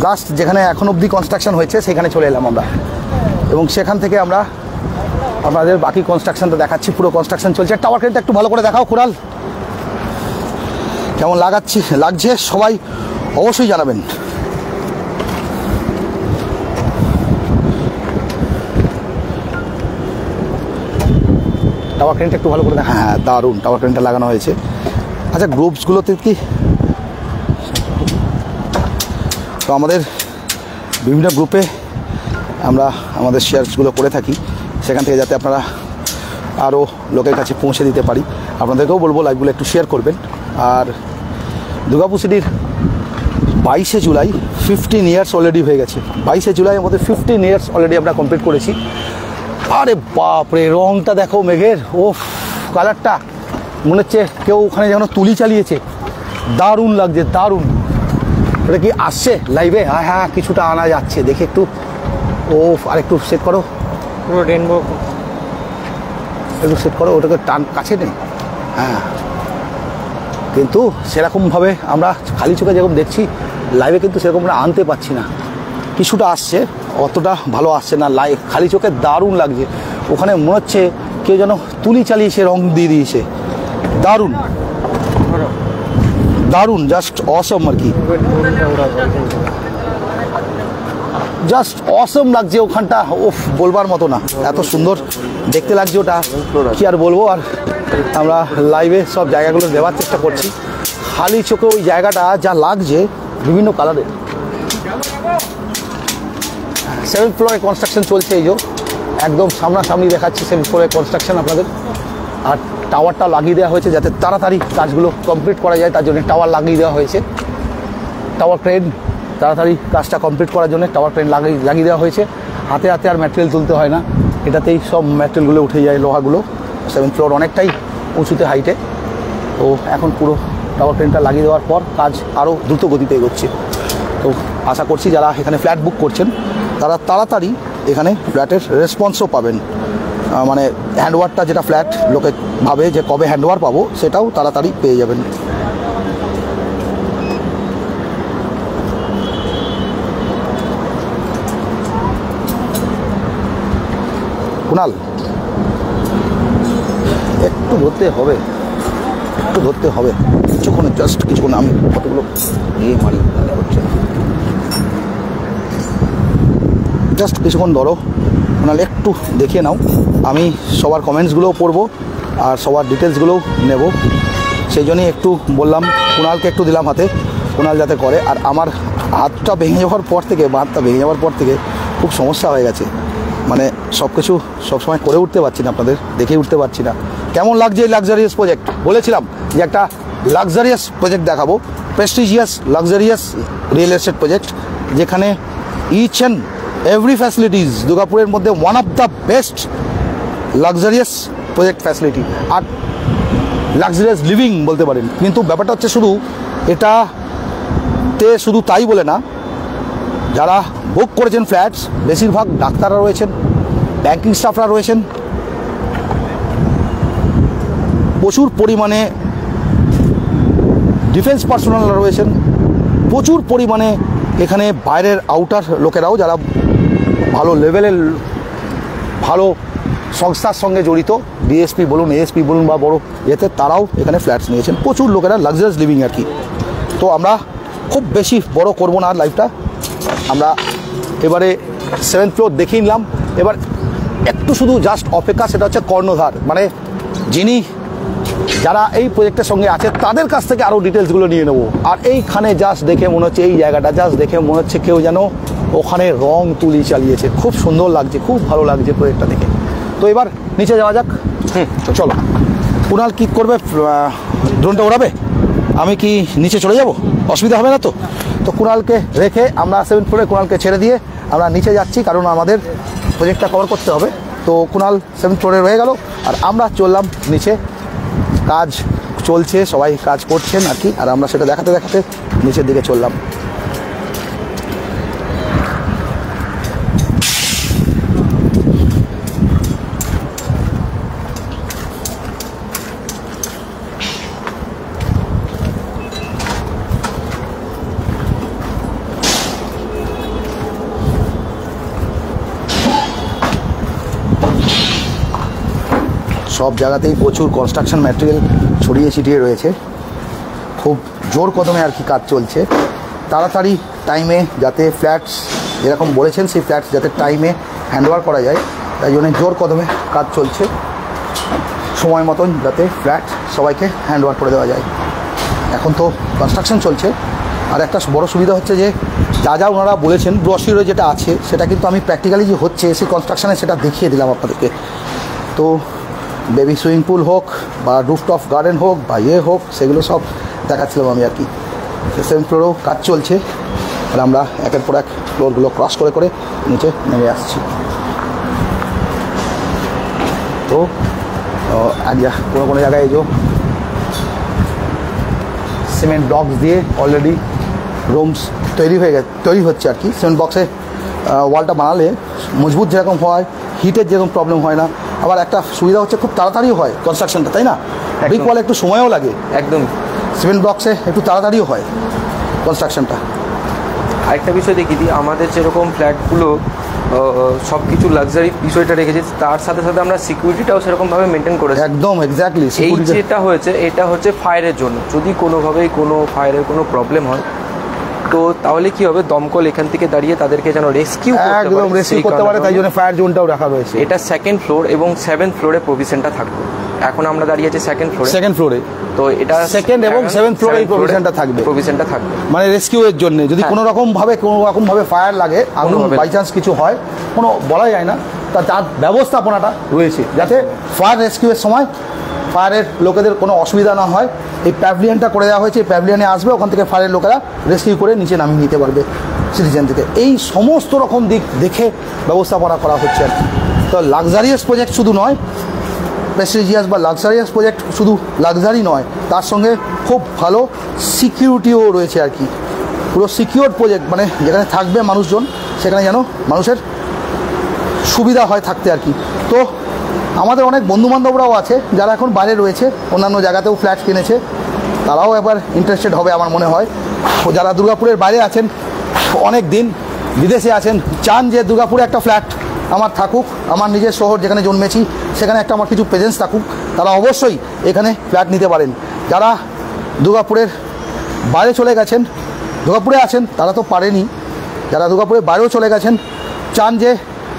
লাস্ট যেখানে এখন অবধি কনস্ট্রাকশন হয়েছে সেখানে চলে এলাম আমরা, এবং সেখান থেকে আমরা আপনাদের বাকি কনস্ট্রাকশনটা দেখাচ্ছি। পুরো কনস্ট্রাকশন চলছে। টাওয়ার ক্রেনটা একটু ভালো করে দেখাও কুণাল, কেমন লাগছে সবাই অবশ্যই জানাবেন। টাওয়ার ক্রেনটা একটু ভালো করে দেখা। হ্যাঁ, দারুণ টাওয়ার ক্রেনটা লাগানো হয়েছে। আচ্ছা, গ্রুপসগুলোতে কি তো আমাদের বিভিন্ন গ্রুপে আমরা আমাদের শেয়ারসগুলো করে থাকি, সেখান থেকে যাতে আপনারা আরও লোকের কাছে পৌঁছে দিতে পারি, আপনাদেরকেও বলবো লাইভগুলো একটু শেয়ার করবেন। আর দুর্গাপুর সিটির 22শে জুলাই 15 ইয়ার্স অলরেডি হয়ে গেছে। 22শে জুলাই আমাদের 15 ইয়ার্স অলরেডি আমরা কমপ্লিট করেছি। আরে বাপরে, রংটা দেখো মেঘের, ও কালারটা মনে হচ্ছে কেউ ওখানে যেন তুলি চালিয়েছে। দারুণ লাগছে, দারুণ। ওটা কি আসছে লাইভে? হ্যাঁ হ্যাঁ, কিছুটা আনা যাচ্ছে, দেখে একটু। ও আর একটু সেট করো, পুরো রেনবো একটু সেট করো, ওটাকে টান কাছে নেই। হ্যাঁ, কিন্তু সেরকমভাবে আমরা খালি চোখে যেরকম দেখছি লাইভে কিন্তু সেরকম আমরা আনতে পারছি না। কিছুটা আসছে, অতটা ভালো আসছে না লাইভ। খালি চোখে দারুণ লাগছে। ওখানে মনে হচ্ছে কেউ যেন তুলি চালিয়েছে, রং দিয়ে দিয়েছে। দারুণ দারুণ, জাস্ট অসম আর কি, জাস্ট অসম লাগছে ওখানটা। ওফ, বলবার মতো না, এত সুন্দর দেখতে লাগছে ওটা, কি আর বলবো। আর আমরা লাইভে সব জায়গাগুলো দেওয়ার চেষ্টা করছি। খালি চোখে ওই জায়গাটা যা লাগছে, বিভিন্ন কালারের। 7th ফ্লোরে কনস্ট্রাকশন চলছে, এই যে একদম সামনাসামনি দেখাচ্ছি 7th ফ্লোরে কনস্ট্রাকশন আপনাদের। আর টাওয়ারটা লাগিয়ে দেওয়া হয়েছে যাতে তাড়াতাড়ি কাজগুলো কমপ্লিট করা যায়, তার জন্য টাওয়ার লাগিয়ে দেওয়া হয়েছে। টাওয়ার ক্রেন তাড়াতাড়ি কাজটা কমপ্লিট করার জন্য টাওয়ার ক্রেন লাগিয়ে দেওয়া হয়েছে। হাতে হাতে আর ম্যাটেরিয়াল তুলতে হয় না, এটাতেই সব ম্যাটেরিয়ালগুলো উঠে যায়, লোহাগুলো। 7th ফ্লোর অনেকটাই উঁচুতে, হাইটে। তো এখন পুরো টাওয়ার ক্রেনটা লাগিয়ে দেওয়ার পর কাজ আরও দ্রুত গতিতে এগোচ্ছে। তো আশা করছি যারা এখানে ফ্ল্যাট বুক করছেন তারা তাড়াতাড়ি এখানে ফ্ল্যাটের রেসপন্সও পাবেন। মানে হ্যান্ডওয়ারটা, যেটা ফ্ল্যাট লোকে ভাবে যে কবে হ্যান্ডওয়ার পাবো, সেটাও তাড়াতাড়ি পেয়ে যাবেন। কুণাল, একটু ধরতে হবে, কিছুক্ষণ, জাস্ট কিছুক্ষণ। আমি কতগুলো মারি হচ্ছে, জাস্ট কিছুক্ষণ ধরো কুণাল, একটু দেখিয়ে নাও। আমি সবার কমেন্টসগুলোও পড়বো আর সবার ডিটেলসগুলোও নেব, সেই জন্যই একটু বললাম কুণালকে একটু দিলাম হাতে, কুণাল যাতে করে। আর আমার হাতটা ভেঙে যাওয়ার পর থেকে, বাঁধটা ভেঙে যাওয়ার পর থেকে খুব সমস্যা হয়ে গেছে। মানে সব কিছু সবসময় করে উঠতে পারছি না, আপনাদের দেখে উঠতে পারছি না। কেমন লাগছে এই লাক্সারিয়াস প্রজেক্ট? বলেছিলাম যে একটা লাক্সারিয়াস প্রজেক্ট দেখাবো, prestigious luxurious real estate project, যেখানে ইচ অ্যান্ড এভরি ফ্যাসিলিটিস দুর্গাপুরের মধ্যে one of the best luxurious project facility, আর লাক্সারিয়াস লিভিং বলতে পারেন। কিন্তু ব্যাপারটা হচ্ছে শুধু এটাতে শুধু তাই বলে না, যারা বুক করেছেন ফ্ল্যাটস, বেশিরভাগ ডাক্তাররা রয়েছেন, ব্যাংকিং স্টাফরা রয়েছেন, প্রচুর পরিমাণে ডিফেন্স পার্সোনালরা রয়েছেন, প্রচুর পরিমাণে এখানে বাইরের আউটার লোকেরাও যারা ভালো লেভেলের, ভালো সংস্থার সঙ্গে জড়িত, ডিএসপি বলুন, এএসপি বলুন বা বড় ইয়েতে, তারাও এখানে ফ্ল্যাটস নিয়েছেন। প্রচুর লোকেরা লাক্সারিয়াস লিভিং আর কি। তো আমরা খুব বেশি বড় করব না লাইভটা, আমরা এবারে 7th ফ্লোর দেখিয়ে নিলাম। এবার একটু শুধু জাস্ট অপেক্ষা, সেটা হচ্ছে কর্ণধার, মানে যিনি যারা এই প্রজেক্টের সঙ্গে আছে তাদের কাছ থেকে আরও ডিটেলসগুলো নিয়ে নেব। আর এইখানে জাস্ট দেখে মনে হচ্ছে, এই জায়গাটা জাস্ট দেখে মনে হচ্ছে কেউ যেন ওখানে রং তুলি চালিয়েছে। খুব সুন্দর লাগছে, খুব ভালো লাগছে প্রজেক্টটা দেখে। তো এবার নিচে যাওয়া যাক। চলো, কুণাল কি করবে? ড্রোনটা ওড়াবে? আমি কি নিচে চলে যাব? অসুবিধা হবে না তো? তো কুণালকে রেখে আমরা 7th ফ্লোরে কুণালকে ছেড়ে দিয়ে আমরা নিচে যাচ্ছি, কারণ আমাদের প্রজেক্টটা কভার করতে হবে। তো কুণাল 7th ফ্লোরে রয়ে গেল, আর আমরা চললাম নিচে। কাজ চলছে, সবাই কাজ করছেন আর কি, আর আমরা সেটা দেখাতে দেখাতে নিচের দিকে চললাম। সব জায়গাতেই প্রচুর কনস্ট্রাকশন ম্যাটেরিয়াল ছড়িয়ে ছিটিয়ে রয়েছে, খুব জোর কদমে আর কি কাজ চলছে। তাড়াতাড়ি টাইমে যাতে ফ্ল্যাটস যেরকম বলেছেন সেই ফ্ল্যাটস যাতে টাইমে হ্যান্ডওভার করা যায়, তাই জন্য জোর কদমে কাজ চলছে, সময় মতন যাতে ফ্ল্যাট সবাইকে হ্যান্ডওভার করে দেওয়া যায়। এখন তো কনস্ট্রাকশন চলছে, আর একটা বড় সুবিধা হচ্ছে যে যা যা ওনারা বলেছেন ব্রোশিউরে যেটা আছে সেটা কিন্তু আমি প্র্যাকটিক্যালি যে হচ্ছে সেই কনস্ট্রাকশনে সেটা দেখিয়ে দিলাম আপনাদেরকে। তো বেবি সুইমিং পুল হোক বা রুফটপ গার্ডেন হোক বা হোক, সেগুলো সব দেখাচ্ছিলাম আমি আর কি। 7th ফ্লোরেও কাজ চলছে, আর আমরা একের পর এক ফ্লোরগুলো ক্রস করে করে নিচে নেমে আসছি। তো কোনো কোনো জায়গায় এই যে সিমেন্ট ব্লকস দিয়ে অলরেডি রুমস তৈরি হচ্ছে আর কি। সিমেন্ট বক্সে ওয়ালটা বানালে মজবুত যেরকম হয়, হিটের যেরকম প্রবলেম হয় না, আবার একটা সুবিধা হচ্ছে খুব তাড়াতাড়িও হয় কনস্ট্রাকশনটা, তাই না? ব্রিক ওয়ালে একটু সময়ও লাগে, একদম সিমেন্ট বক্সে একটু তাড়াতাড়িও হয় কনস্ট্রাকশনটা। আরেকটা বিষয় দেখিয়ে দিই, আমাদের যেরকম ফ্ল্যাটগুলো সব কিছু লাক্সারি বিষয়টা রেখেছে, তার সাথে সাথে আমরা সিকিউরিটিটাও সেরকমভাবে মেনটেন করেছি। একদম এক্স্যাক্টলি। এই যেটা হয়েছে এটা হচ্ছে ফায়ারের জন্য, যদি কোনোভাবেই কোনো ফায়ারের কোনো প্রবলেম হয় তো তাহলে কি হবে, দমকল এখান থেকে দাঁড়িয়ে তাদেরকে যেন রেস্কিউ করতে পারে, তাই জন্য ফায়ার জোনটাও রাখা রয়েছে। এটা 2nd ফ্লোর এবং 7th ফ্লোরে প্রভিশনটা থাকবে। এখন আমরা দাঁড়িয়ে আছি 2nd ফ্লোরে, তো এটা 2nd এবং 7th ফ্লোরে এই প্রভিশনটা থাকবে, মানে রেস্কিউ এর জন্য। যদি কোনো রকম ভাবে ফায়ার লাগে, আগুন বাই চান্স কিছু হয়, কোনো বলা যায় না, তার ব্যবস্থাপনাটা রয়েছে যাতে ফায়ার রেস্কিউয়ের সময় ফায়ারের লোকেদের কোনো অসুবিধা না হয়। এই প্যাভিলিয়নটা করে দেওয়া হয়েছে, এই প্যাভিলিয়নে আসবে, ওখান থেকে ফায়ারের লোকেরা রেস্কিউ করে নিচে নামিয়ে নিতে পারবে সিটিজেন থেকে। এই সমস্ত রকম দিক দেখে ব্যবস্থাপনা করা হচ্ছে আর কি। তো লাক্সারিয়াস প্রজেক্ট শুধু নয়, প্রেস্টিজিয়াস বা লাক্সারিয়াস প্রজেক্ট শুধু লাক্সারি নয়, তার সঙ্গে খুব ভালো সিকিউরিটিও রয়েছে আর কি। পুরো সিকিউর প্রজেক্ট, মানে যেখানে থাকবে মানুষজন সেখানে যেন মানুষের সুবিধা হয় থাকতে আর কি। তো আমাদের অনেক বন্ধুবান্ধবরাও আছে যারা এখন বাইরে রয়েছে, অন্যান্য জায়গাতেও ফ্ল্যাট কিনেছে, তারাও একবার ইন্টারেস্টেড হবে আমার মনে হয়। যারা দুর্গাপুরের বাইরে আছেন, অনেক দিন বিদেশে আছেন, চান যে দুর্গাপুরে একটা ফ্ল্যাট আমার থাকুক, আমার নিজের শহর যেখানে জন্মেছি সেখানে একটা আমার কিছু প্রেজেন্স থাকুক, তারা অবশ্যই এখানে ফ্ল্যাট নিতে পারেন। যারা দুর্গাপুরের বাইরে চলে গেছেন, দুর্গাপুরে আছেন তারা তো পারেনি, যারা দুর্গাপুরের বাইরেও চলে গেছেন, চান যে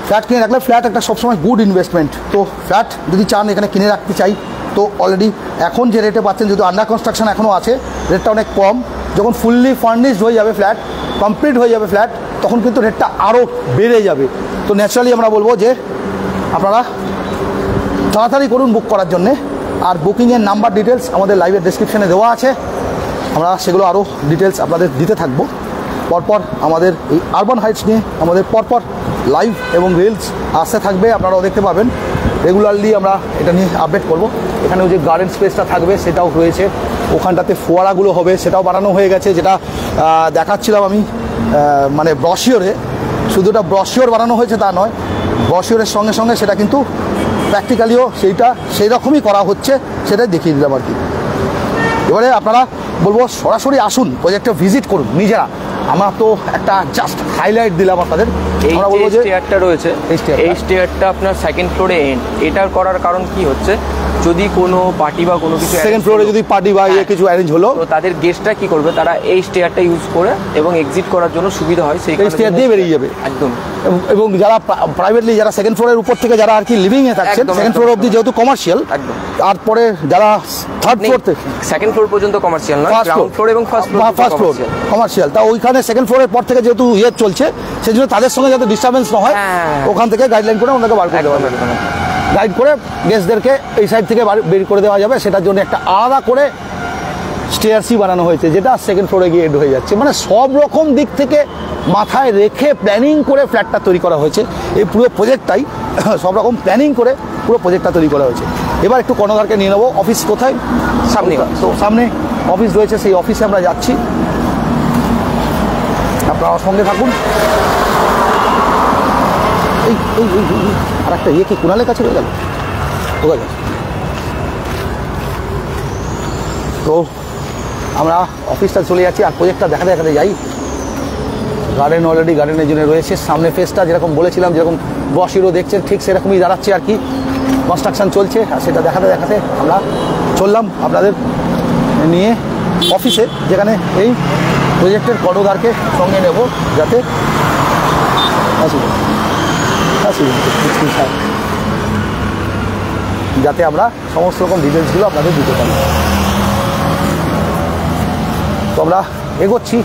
ফ্ল্যাট কিনে রাখলে, ফ্ল্যাট একটা সবসময় গুড ইনভেস্টমেন্ট। তো ফ্ল্যাট যদি চান এখানে কিনে রাখতে চাই, তো অলরেডি এখন যে রেটে পাচ্ছেন, যদি আন্ডার কনস্ট্রাকশন এখনও আছে, রেটটা অনেক কম। যখন ফুললি ফার্নিশড হয়ে যাবে ফ্ল্যাট, কমপ্লিট হয়ে যাবে ফ্ল্যাট, তখন কিন্তু রেটটা আরও বেড়ে যাবে। তো ন্যাচারালি আমরা বলবো যে আপনারা তাড়াতাড়ি করুন বুক করার জন্যে। আর বুকিংয়ের নাম্বার ডিটেলস আমাদের লাইভের ডেসক্রিপশানে দেওয়া আছে, আমরা সেগুলো আরও ডিটেলস আপনাদের দিতে থাকবো। পরপর আমাদের এই আরবান হাইটস নিয়ে আমাদের পরপর লাইভ এবং রিলস আসতে থাকবে, আপনারাও দেখতে পাবেন। রেগুলারলি আমরা এটা নিয়ে আপডেট করব। এখানেও যে গার্ডেন স্পেসটা থাকবে সেটাও রয়েছে, ওখানটাতে ফোয়ারাগুলো হবে সেটাও বানানো হয়ে গেছে, যেটা দেখাচ্ছিলাম আমি। মানে ব্রশিওরে শুধু ওটা ব্রশিওর বানানো হয়েছে তা নয়, ব্রশিওরের সঙ্গে সঙ্গে সেটা কিন্তু প্র্যাকটিক্যালিও সেই রকমই করা হচ্ছে, সেটাই দেখিয়ে দিলাম আর কি। এবারে আপনারা বলবো সরাসরি আসুন, প্রজেক্টে ভিজিট করুন নিজেরা। আমরা তো একটা জাস্ট হাইলাইট দিলাম আপনাদের। আমরা বলবো যে স্টেয়ারটা রয়েছে, এই স্টেয়ারটা আপনার 2nd ফ্লোরে এন্ড। এটার করার কারণ কি হচ্ছে, যদি কোনো পার্টি বা কোনো কিছু 2nd ফ্লোরে যদি পার্টি বা কিছু অ্যারেঞ্জ হলো, তো তাদের গেস্টরা কি করবে, তারা এই স্টেয়ারটা ইউজ করে এবং এক্সিট করার জন্য সুবিধা হয়, সেই স্টেয়ার দিয়ে বেরিয়ে যাবে একদম। এবং যারা প্রাইভেটলি যারা 2nd ফ্লোরের উপর থেকে যারা আর কি লিভিংয়ে থাকছেন, 2nd ফ্লোর অবধি যেহেতু কমার্শিয়াল, তারপরে যারা 3rd ফ্লোর থেকে 2nd ফ্লোর পর্যন্ত কমার্শিয়াল নয়, গ্রাউন্ড ফ্লোর এবং ফার্স্ট ফ্লোর কমার্শিয়াল। তা ওইখানে 2nd ফ্লোরের পর থেকে যেহেতু চলছে, সেই জন্য তাদের সঙ্গে যাতে ডিস্টার্বেন্স না হয়, ওখান থেকে গাইডলাইন করে ওনাকে বার করে দেওয়া যাবে, গাইড করে গেস্টদেরকে এই সাইড থেকে বের করে দেওয়া যাবে। সেটার জন্য একটা আলাদা করে স্টেয়ারসি বানানো হয়েছে, যেটা সেকেন্ড ফ্লোরে গিয়ে এড হয়ে যাচ্ছে। মানে সব রকম দিক থেকে মাথায় রেখে প্ল্যানিং করে ফ্ল্যাটটা তৈরি করা হয়েছে। এই পুরো প্রজেক্টটাই সব রকম প্ল্যানিং করে পুরো প্রজেক্টটা তৈরি করা হয়েছে। এবার একটু কর্ণধারকে নিয়ে নেবো। অফিস কোথায়? সামনে। তো সামনে অফিস রয়েছে, সেই অফিসে আমরা যাচ্ছি, আপনারা সঙ্গে থাকুন। এই এই আর একটা ইয়ে কি কুণালের কাছে রয়ে গেল? কোথায় গেছে? তো আমরা অফিসটা চলে যাচ্ছি আর প্রজেক্টটা দেখাতে দেখাতে যাই। গার্ডেন অলরেডি গার্ডেনের জন্য রয়েছে। সামনে ফেসটা যেরকম বলেছিলাম, যেরকম বসিরও দেখছেন ঠিক সেরকমই দাঁড়াচ্ছে আর কি। কনস্ট্রাকশান চলছে আর সেটা দেখাতে দেখাতে আমরা চললাম আপনাদের নিয়ে অফিসে, যেখানে এই প্রজেক্টের কর্ণধারকে সঙ্গে নেব, যাতে যাতে আমরা সমস্ত রকম ডিটেলসগুলো আপনাদের দিতে পারি। তো আমরা এগোচ্ছি,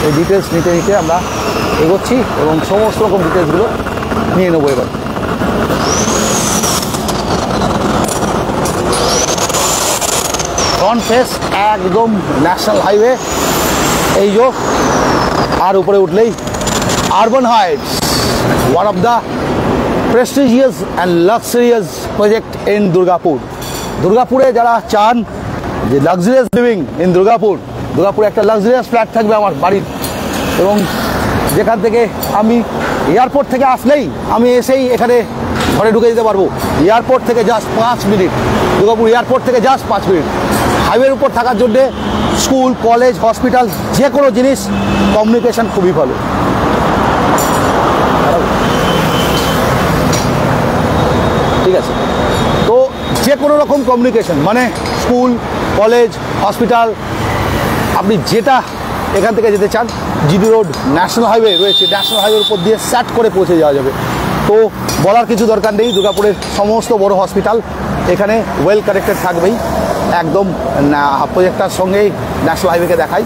এই ডিটেলস নিতে নিতে আমরা এগোচ্ছি এবং সমস্ত রকম ডিটেলসগুলো নিয়ে নেবো। এবার ফ্রন্ট ফেস একদম ন্যাশনাল হাইওয়ে, এই যে, আর উপরে উঠলেই urban Heights, one of the prestigious and luxurious project in Durgapur. দুর্গাপুরে যারা চান যে লাক্সারিয়াস লিভিং ইন দুর্গাপুরে একটা লাক্সারিয়াস ফ্ল্যাট থাকবে আমার বাড়ির, এবং যেখান থেকে আমি এয়ারপোর্ট থেকে আসলেই আমি এসেই এখানে ঘরে ঢুকে যেতে পারবো। এয়ারপোর্ট থেকে জাস্ট 5 মিনিট, দুর্গাপুর এয়ারপোর্ট থেকে জাস্ট 5 মিনিট। হাইওয়ের উপর থাকার জন্যে স্কুল, কলেজ, হসপিটাল, যে কোনো জিনিস, কমিউনিকেশন খুবই ভালো। ঠিক আছে, তো যে কোনো রকম কমিউনিকেশন, মানে স্কুল, কলেজ, হসপিটাল, আপনি যেটা এখান থেকে যেতে চান, জিডি রোড ন্যাশনাল হাইওয়ে রয়েছে, ন্যাশনাল হাইওয়ের উপর দিয়ে স্যাট করে পৌঁছে যাওয়া যাবে। তো বলার কিছু দরকার নেই, দুর্গাপুরের সমস্ত বড় হসপিটাল এখানে ওয়েল কানেক্টেড থাকবেই। একদম প্রজেক্টটার সঙ্গেই ন্যাশনাল হাইওয়েকে দেখাই।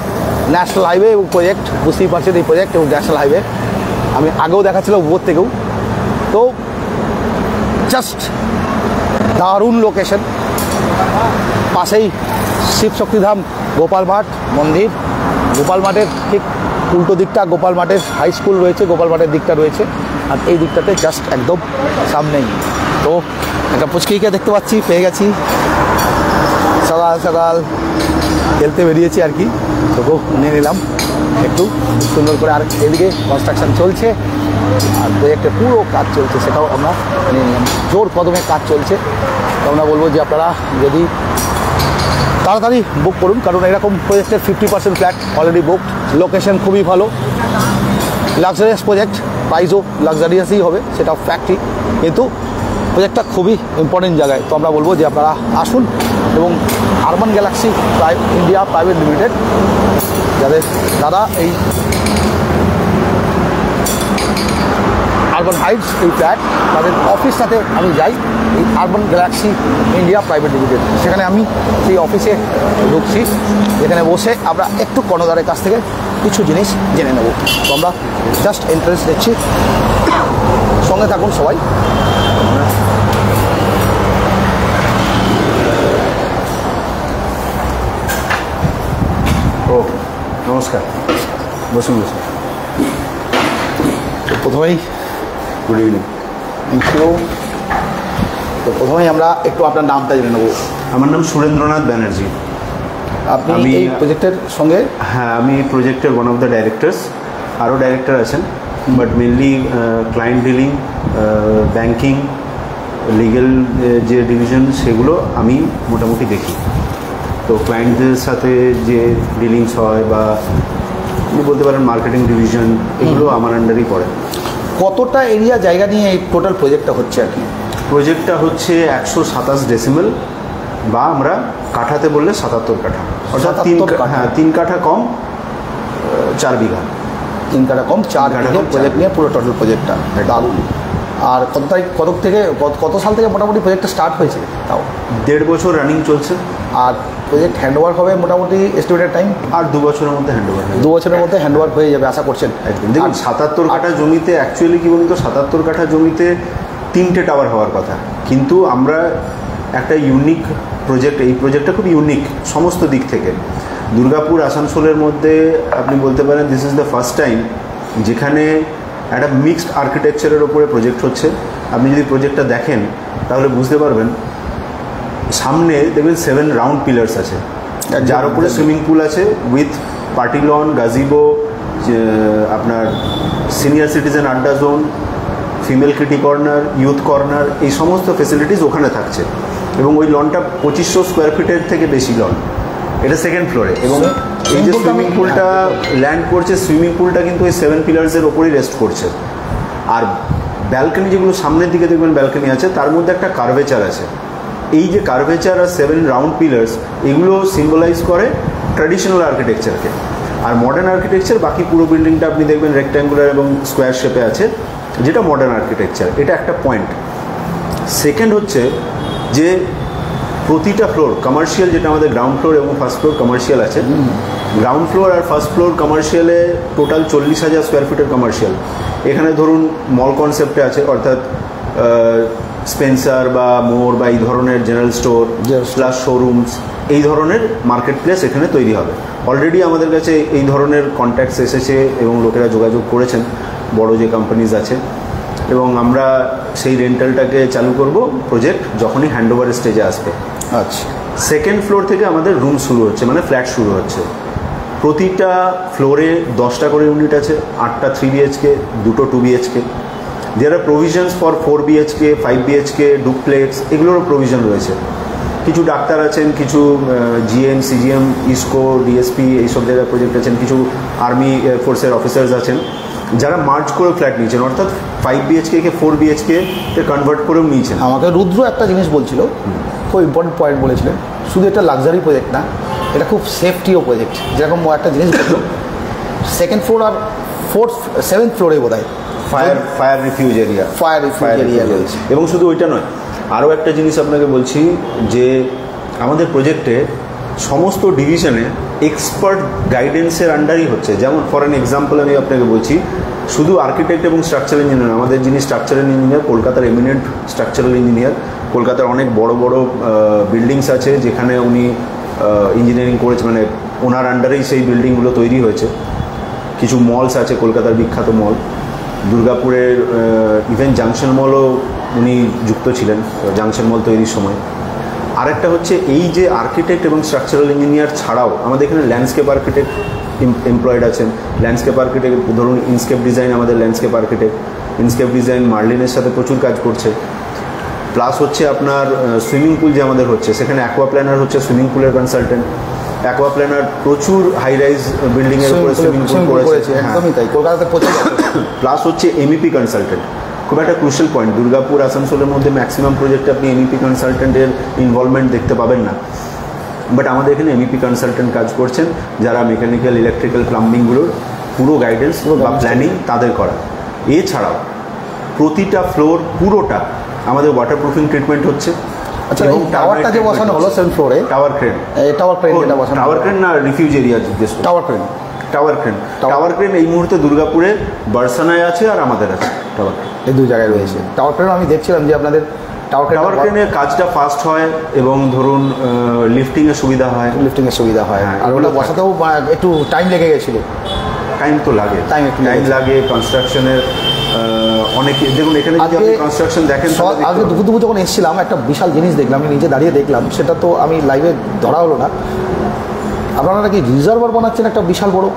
ন্যাশনাল হাইওয়ে এবং প্রজেক্ট, বুঝতেই পারছেন এই প্রজেক্ট এবং ন্যাশনাল হাইওয়ে আমি আগেও দেখাচ্ছিলাম উপর থেকেও। তো জাস্ট দারুণ লোকেশন, পাশেই শিবশক্তিধাম গোপাল মাঠ মন্দির, গোপাল মাঠের ঠিক উল্টো দিকটা গোপাল মাঠের হাই স্কুল রয়েছে, গোপাল মাঠের দিকটা রয়েছে, আর এই দিকটাতে জাস্ট একদম সামনেই। তো একটা পুচকিকে দেখতে পাচ্ছি, পেয়ে গেছি, সকাল সকাল খেলতে বেরিয়েছি আর কি, তোকেও নিয়ে নিলাম একটু সুন্দর করে। আর এদিকে কনস্ট্রাকশান চলছে আর প্রজেক্টের পুরো কাজ চলছে, সেটাও আমরা নিয়ে নিলাম। জোর কদমে কাজ চলছে। তো আমরা বলবো যে আপনারা যদি তাড়াতাড়ি বুক করুন, কারণ এরকম প্রজেক্টের 50% ফ্ল্যাট অলরেডি বুকড। লোকেশন খুবই ভালো, লাক্সারিয়াস প্রজেক্ট, প্রাইসও লাক্সারিয়াসই হবে, সেটা ফ্যাক্টরি, কিন্তু প্রজেক্টটা খুবই ইম্পর্টেন্ট জায়গায়। তো আমরা বলবো যে আপনারা আসুন এবং urban Galaxy India private limited, যাদের দাদা এই আরবান হাইটস এই ফ্ল্যাট, তাদের অফিসটাতে আমি যাই, এই urban Galaxy India private limited, সেখানে আমি সেই অফিসে ঢুকছি, যেখানে বসে আমরা একটু কর্ণধারের কাছ থেকে কিছু জিনিস জেনে নেব। তো আমরা জাস্ট এন্ট্রেন্স দিচ্ছি, সঙ্গে থাকুন সবাই। ও নমস্কার, বসুন বসুন। তো প্রথমেই গুড ইভিনিং। Thank you. তো প্রথমেই আমরা একটু আপনার নামটা জেনে নেব। আমার নাম সুরেন্দ্রনাথ ব্যানার্জি। আপনি এই প্রজেক্টের সঙ্গে? হ্যাঁ, আমি প্রজেক্টের ওয়ান অফ দ্য ডাইরেক্টরস। আরও ডাইরেক্টর আছেন, but mainly client dealing, banking, legal যে ডিভিশন, সেগুলো আমি মোটামুটি দেখি। তো ক্লায়েন্টদের সাথে যে ডিলিংস হয় বা বলতে পারেন মার্কেটিং ডিভিশন, এগুলো আমার আন্ডারই পড়ে। কতটা এরিয়া জায়গা নিয়ে এই টোটাল প্রজেক্টটা হচ্ছে আর কি? প্রজেক্টটা হচ্ছে 127 ডেসিমেল, বা আমরা কাঠাতে বললে 77 কাঠা, অর্থাৎ 3 কাঠা কম 4 বিঘা। 3 কাঠা কম 4 বিঘা প্রজেক্ট নিয়ে পুরো টোটাল প্রজেক্টটা। দারুণ। আর কত সাল থেকে মোটামুটি প্রজেক্টটা স্টার্ট হয়েছে? তাও 1.5 বছর রানিং চলছে। আর প্রজেক্ট হ্যান্ডওভার হবে মোটামুটি এস্টিমেটেড টাইম? আর 2 বছরের মধ্যে হ্যান্ডওভার। 2 বছরের মধ্যে হ্যান্ডওভার হয়ে যাবে আশা করছেন? একদম। দেখুন, 77 কাঠা জমিতে অ্যাকচুয়ালি কী বলুন তো, 77 কাঠা জমিতে 3টে টাওয়ার হওয়ার কথা, কিন্তু আমরা একটা ইউনিক প্রজেক্ট। এই প্রজেক্টটা খুব ইউনিক সমস্ত দিক থেকে। দুর্গাপুর আসানসোলের মধ্যে আপনি বলতে পারেন this is the first time যেখানে একটা মিক্সড আর্কিটেকচারের ওপরে প্রজেক্ট হচ্ছে। আপনি যদি প্রজেক্টটা দেখেন তাহলে বুঝতে পারবেন, সামনে দেখবেন 7 রাউন্ড পিলার্স আছে, যার উপরে সুইমিং পুল আছে উইথ পার্টি লন, গাজিবো, আপনার সিনিয়র সিটিজেন আড্ডা zone, female kitty corner, youth corner, এই সমস্ত ফেসিলিটিস ওখানে থাকছে। এবং ওই লনটা 2500 স্কোয়ার ফিটের থেকে বেশি লন, এটা সেকেন্ড ফ্লোরে। এবং এই যে সুইমিং পুলটা ল্যান্ড করছে, সুইমিং পুলটা কিন্তু ওই 7 পিলার্সের ওপরেই রেস্ট করছে। আর ব্যালকনি যেগুলো সামনের দিকে দেখবেন ব্যালকনি আছে, তার মধ্যে একটা কার্ভেচার আছে। এই যে কার্ভেচার আর 7 রাউন্ড পিলার্স, এগুলো সিম্বলাইজ করে ট্র্যাডিশনাল আর্কিটেকচারকে। আর মডার্ন আর্কিটেকচার বাকি পুরো বিল্ডিংটা আপনি দেখবেন রেক্ট্যাঙ্গুলার এবং স্কোয়ার শেপে আছে, যেটা মডার্ন আর্কিটেকচার। এটা একটা পয়েন্ট। সেকেন্ড হচ্ছে যে প্রতিটা ফ্লোর কমার্শিয়াল, যেটা আমাদের গ্রাউন্ড ফ্লোর এবং ফার্স্ট ফ্লোর কমার্শিয়াল আছে। গ্রাউন্ড ফ্লোর আর ফার্স্ট ফ্লোর কমার্শিয়ালে টোটাল 40,000 স্কোয়ার ফিটের কমার্শিয়াল। এখানে ধরুন মল কনসেপ্টে আছে, অর্থাৎ স্পেন্সার বা মোর বা এই ধরনের জেনারেল স্টোর প্লাস শোরুমস, এই ধরনের মার্কেট প্লেস এখানে তৈরি হবে। অলরেডি আমাদের কাছে এই ধরনের কন্ট্যাক্টস এসেছে এবং লোকেরা যোগাযোগ করেছেন, বড় যে কোম্পানিজ আছে। এবং আমরা সেই রেন্টালটাকে চালু করব প্রজেক্ট যখনই হ্যান্ডওভার স্টেজে আসবে। আচ্ছা, সেকেন্ড ফ্লোর থেকে আমাদের রুম শুরু হচ্ছে, মানে ফ্ল্যাট শুরু হচ্ছে। প্রতিটা ফ্লোরে 10টা করে ইউনিট আছে, 8টা 3 BHK, 2টো 2 BHK। There are provisions for 4 BHK, 5 BHK, duplex, এগুলোরও প্রভিশন রয়েছে। কিছু ডাক্তার আছেন, কিছু GM, CGM, ইসকো, DSP এইসব জায়গায় প্রজেক্ট আছেন, কিছু আর্মি এয়ারফোর্সের অফিসার্স আছেন, যারা মার্জ করে ফ্ল্যাট নিয়েছেন, অর্থাৎ 5 BHK কে 4 BHK তে কনভার্ট করেও নিয়েছেন। আমাকে রুদ্র একটা জিনিস বলছিল, খুব ইম্পর্টেন্ট পয়েন্ট বলেছিলেন, শুধু একটা লাক্সারি প্রজেক্ট না, এটা খুব সেফটিও প্রজেক্ট। যেরকম একটা জিনিস বললো, সেকেন্ড ফ্লোর আর 7th ফ্লোরে বোধ হয় ফায়ার রিফিউজ এরিয়া রয়েছে। এবং শুধু ওইটা নয়, আরও একটা জিনিস আপনাকে বলছি যে আমাদের প্রজেক্টে সমস্ত ডিভিশনে এক্সপার্ট গাইডেন্সের আন্ডারই হচ্ছে। যেমন ফর অ্যান এক্সাম্পল আমি আপনাকে বলছি, শুধু আর্কিটেক্ট এবং স্ট্রাকচারাল ইঞ্জিনিয়ার, আমাদের যিনি স্ট্রাকচারাল ইঞ্জিনিয়ার, কলকাতার এমিনেন্ট স্ট্রাকচারাল ইঞ্জিনিয়ার, কলকাতার অনেক বড় বড় বিল্ডিংস আছে যেখানে উনি ইঞ্জিনিয়ারিং করেছে, মানে ওনার আন্ডারেই সেই বিল্ডিংগুলো তৈরি হয়েছে। কিছু মলস আছে, কলকাতার বিখ্যাত মল, দুর্গাপুরের ইভেন জাংশন মলও উনি যুক্ত ছিলেন জাংশন মল তৈরির সময়। আরেকটা হচ্ছে এই যে আর্কিটেক্ট এবং স্ট্রাকচারাল ইঞ্জিনিয়ার ছাড়াও আমাদের এখানে ল্যান্ডস্কেপ আর্কিটেক্ট এমপ্লয়েড আছেন। ল্যান্ডস্কেপ আর্কিটেক্ট ধরুন ইনস্কেপ ডিজাইন, আমাদের ল্যান্ডস্কেপ আর্কিটেক্ট ইনস্কেপ ডিজাইন মার্লিনের সাথে প্রচুর কাজ করছে। প্লাস হচ্ছে আপনার সুইমিং পুল যে আমাদের হচ্ছে, সেখানে অ্যাকোয়া প্ল্যানার হচ্ছে সুইমিং পুলের কনসালটেন্ট। অ্যাকোয়া প্ল্যানার প্রচুর হাই রাইজ বিল্ডিংয়ের উপরে সুইমিং পুল করেছে, একদমই তাই, কলকাতাতে প্রচুর। প্লাস হচ্ছে MEP কনসালটেন্ট, খুব একটা ক্রুশাল পয়েন্ট। দুর্গাপুর আসানসোলের মধ্যে ম্যাক্সিমাম প্রজেক্টে আপনি MEP কনসালটেন্টের ইনভলভমেন্ট দেখতে পাবেন না, বাট আমাদের এখানে MEP কনসালটেন্ট কাজ করছেন, যারা মেকানিক্যাল, ইলেকট্রিক্যাল, প্লাম্বিংগুলোর পুরো গাইডেন্স বা প্ল্যানিং তাদের করা। এছাড়াও প্রতিটা ফ্লোর পুরোটা আমাদের ওয়াটারপ্রুফিং ট্রিটমেন্ট হচ্ছে। আচ্ছা, এবং টাওয়ারটা যে বসানো হলো 7th ফ্লোরে, টাওয়ার ক্রেন যেটা বসানো, টাওয়ার ক্রেন না রিফিউজ এরিয়া জিজ্ঞেস করুন। টাওয়ার ক্রেন এই মুহূর্তে দুর্গাপুরে বার্সানায় আছে আর আমাদের আছে টাওয়ার ক্রেন, এই 2 জায়গায় রয়েছে। টাওয়ার ক্রেন আমি দেখছিলাম যে আপনাদের টাওয়ার ক্রেনের কাজটা ফাস্ট হয় এবং ধরুন লিফটিংয়ের সুবিধা হয়, আর ওটা বসাতেও একটু টাইম লেগে গেছিলো। টাইম তো লাগে, টাইম লাগে কনস্ট্রাকশনের। অনেক দেখুন এখানে যদি আপনি কনস্ট্রাকশন দেখেন, আজকে দুপুর যখন এসেছিলাম একটা বিশাল জিনিস দেখলাম, আমি নিজে দাঁড়িয়ে দেখলাম, সেটা তো আমি লাইভে ধরা হলো না। আপনারা নাকি রিজার্ভার বানাচ্ছেন একটা বিশাল বড়,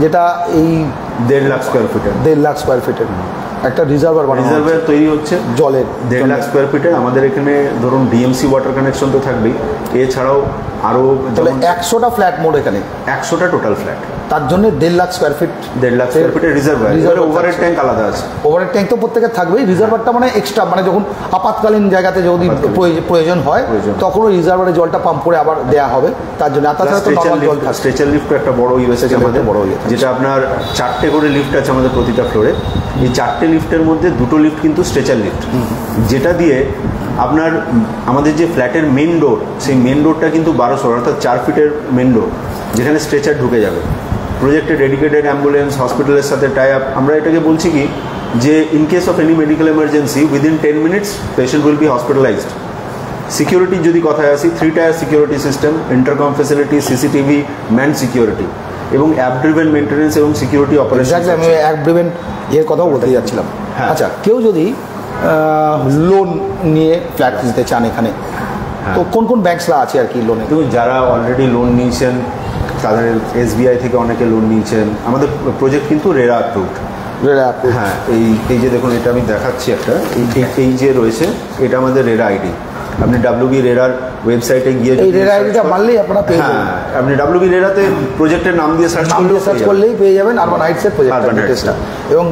যেটা এই 1.5 লাখ স্কোয়ার ফিটের একটা রিজার্ভার তৈরি হচ্ছে জলের। 1.5 লাখ স্কোয়ার ফিটের আমাদের এখানে ধরুন DMC ওয়াটার কানেকশন তো থাকবেই, এছাড়াও আরও 100টা ফ্ল্যাট মোট, এখানে 100টা টোটাল ফ্ল্যাট, তার জন্য 1.5 লাখ স্কোয়ার ফিটের রিজার্ভার। ওভারের ট্যাঙ্ক আলাদা আছে, ওভারের ট্যাঙ্ক তো প্রত্যেকের থাকবেই। রিজার্ভারটা মানে এক্সট্রা, মানে যখন আপাতকালীন জায়গাতে যদি প্রয়োজন হয় তখন ওই রিজার্ভারে জলটা পাম্প করে আবার দেওয়া হবে, তার জন্য। স্ট্রেচার লিফট একটা বড় ইউএস আছে আমাদের, যেটা আপনার 4টে করে লিফট আছে আমাদের প্রতিটা ফ্লোরে। এই 4টে লিফটের মধ্যে 2টো লিফট কিন্তু স্ট্রেচার লিফট, যেটা দিয়ে আপনার আমাদের যে ফ্ল্যাটের মেন ডোর, সেই মেন ডোরটা কিন্তু 1200, অর্থাৎ 4 ফিটের মেন ডোর, যেখানে স্ট্রেচার ঢুকে যাবে। প্রজেক্টে ডেডিকেটেড অ্যাম্বুলেন্স, হসপিটালের সাথে টাই আপ। আমরা এটাকে বলছি কি যে in case of any medical emergency within 10 minutes patient will be hospitalised. সিকিউরিটির যদি কথায় আসি, 3 tyre security system, intercom facility, CCTV, man security এবং অ্যাপ ড্রিভেন মেইনটেনেন্স এবং সিকিউরিটি অপারেশন। আমি অ্যাপ ড্রিভেন এর কথাও বলতে যাচ্ছিলাম। আচ্ছা, কেউ যদি লোন নিয়ে ফ্ল্যাট নিতে চান এখানে, তো কোন কোন ব্যাংকসরা আছে আর কি লোনে? দেখুন, যারা অলরেডি লোন নিয়েছেন তাদের SBI থেকে অনেকে লোন নিয়েছেন। আমাদের প্রজেক্ট কিন্তু রেরা অ্যাপ্রুভড। হ্যাঁ, এই যে দেখুন, এটা আমি দেখাচ্ছি একটা, এই যে রয়েছে, এটা আমাদের রেরা আইডি। আপনি WB রেরার ওয়েবসাইটে গিয়ে এই রেরা আইডিটা মারলেই আপনারা পেয়ে যাবেন। হ্যাঁ, আপনি WB রেরাতে প্রজেক্টের নাম দিয়ে সার্চ করলেই পেয়ে যাবেন আরবান হাইটসের প্রজেক্টটা। এবং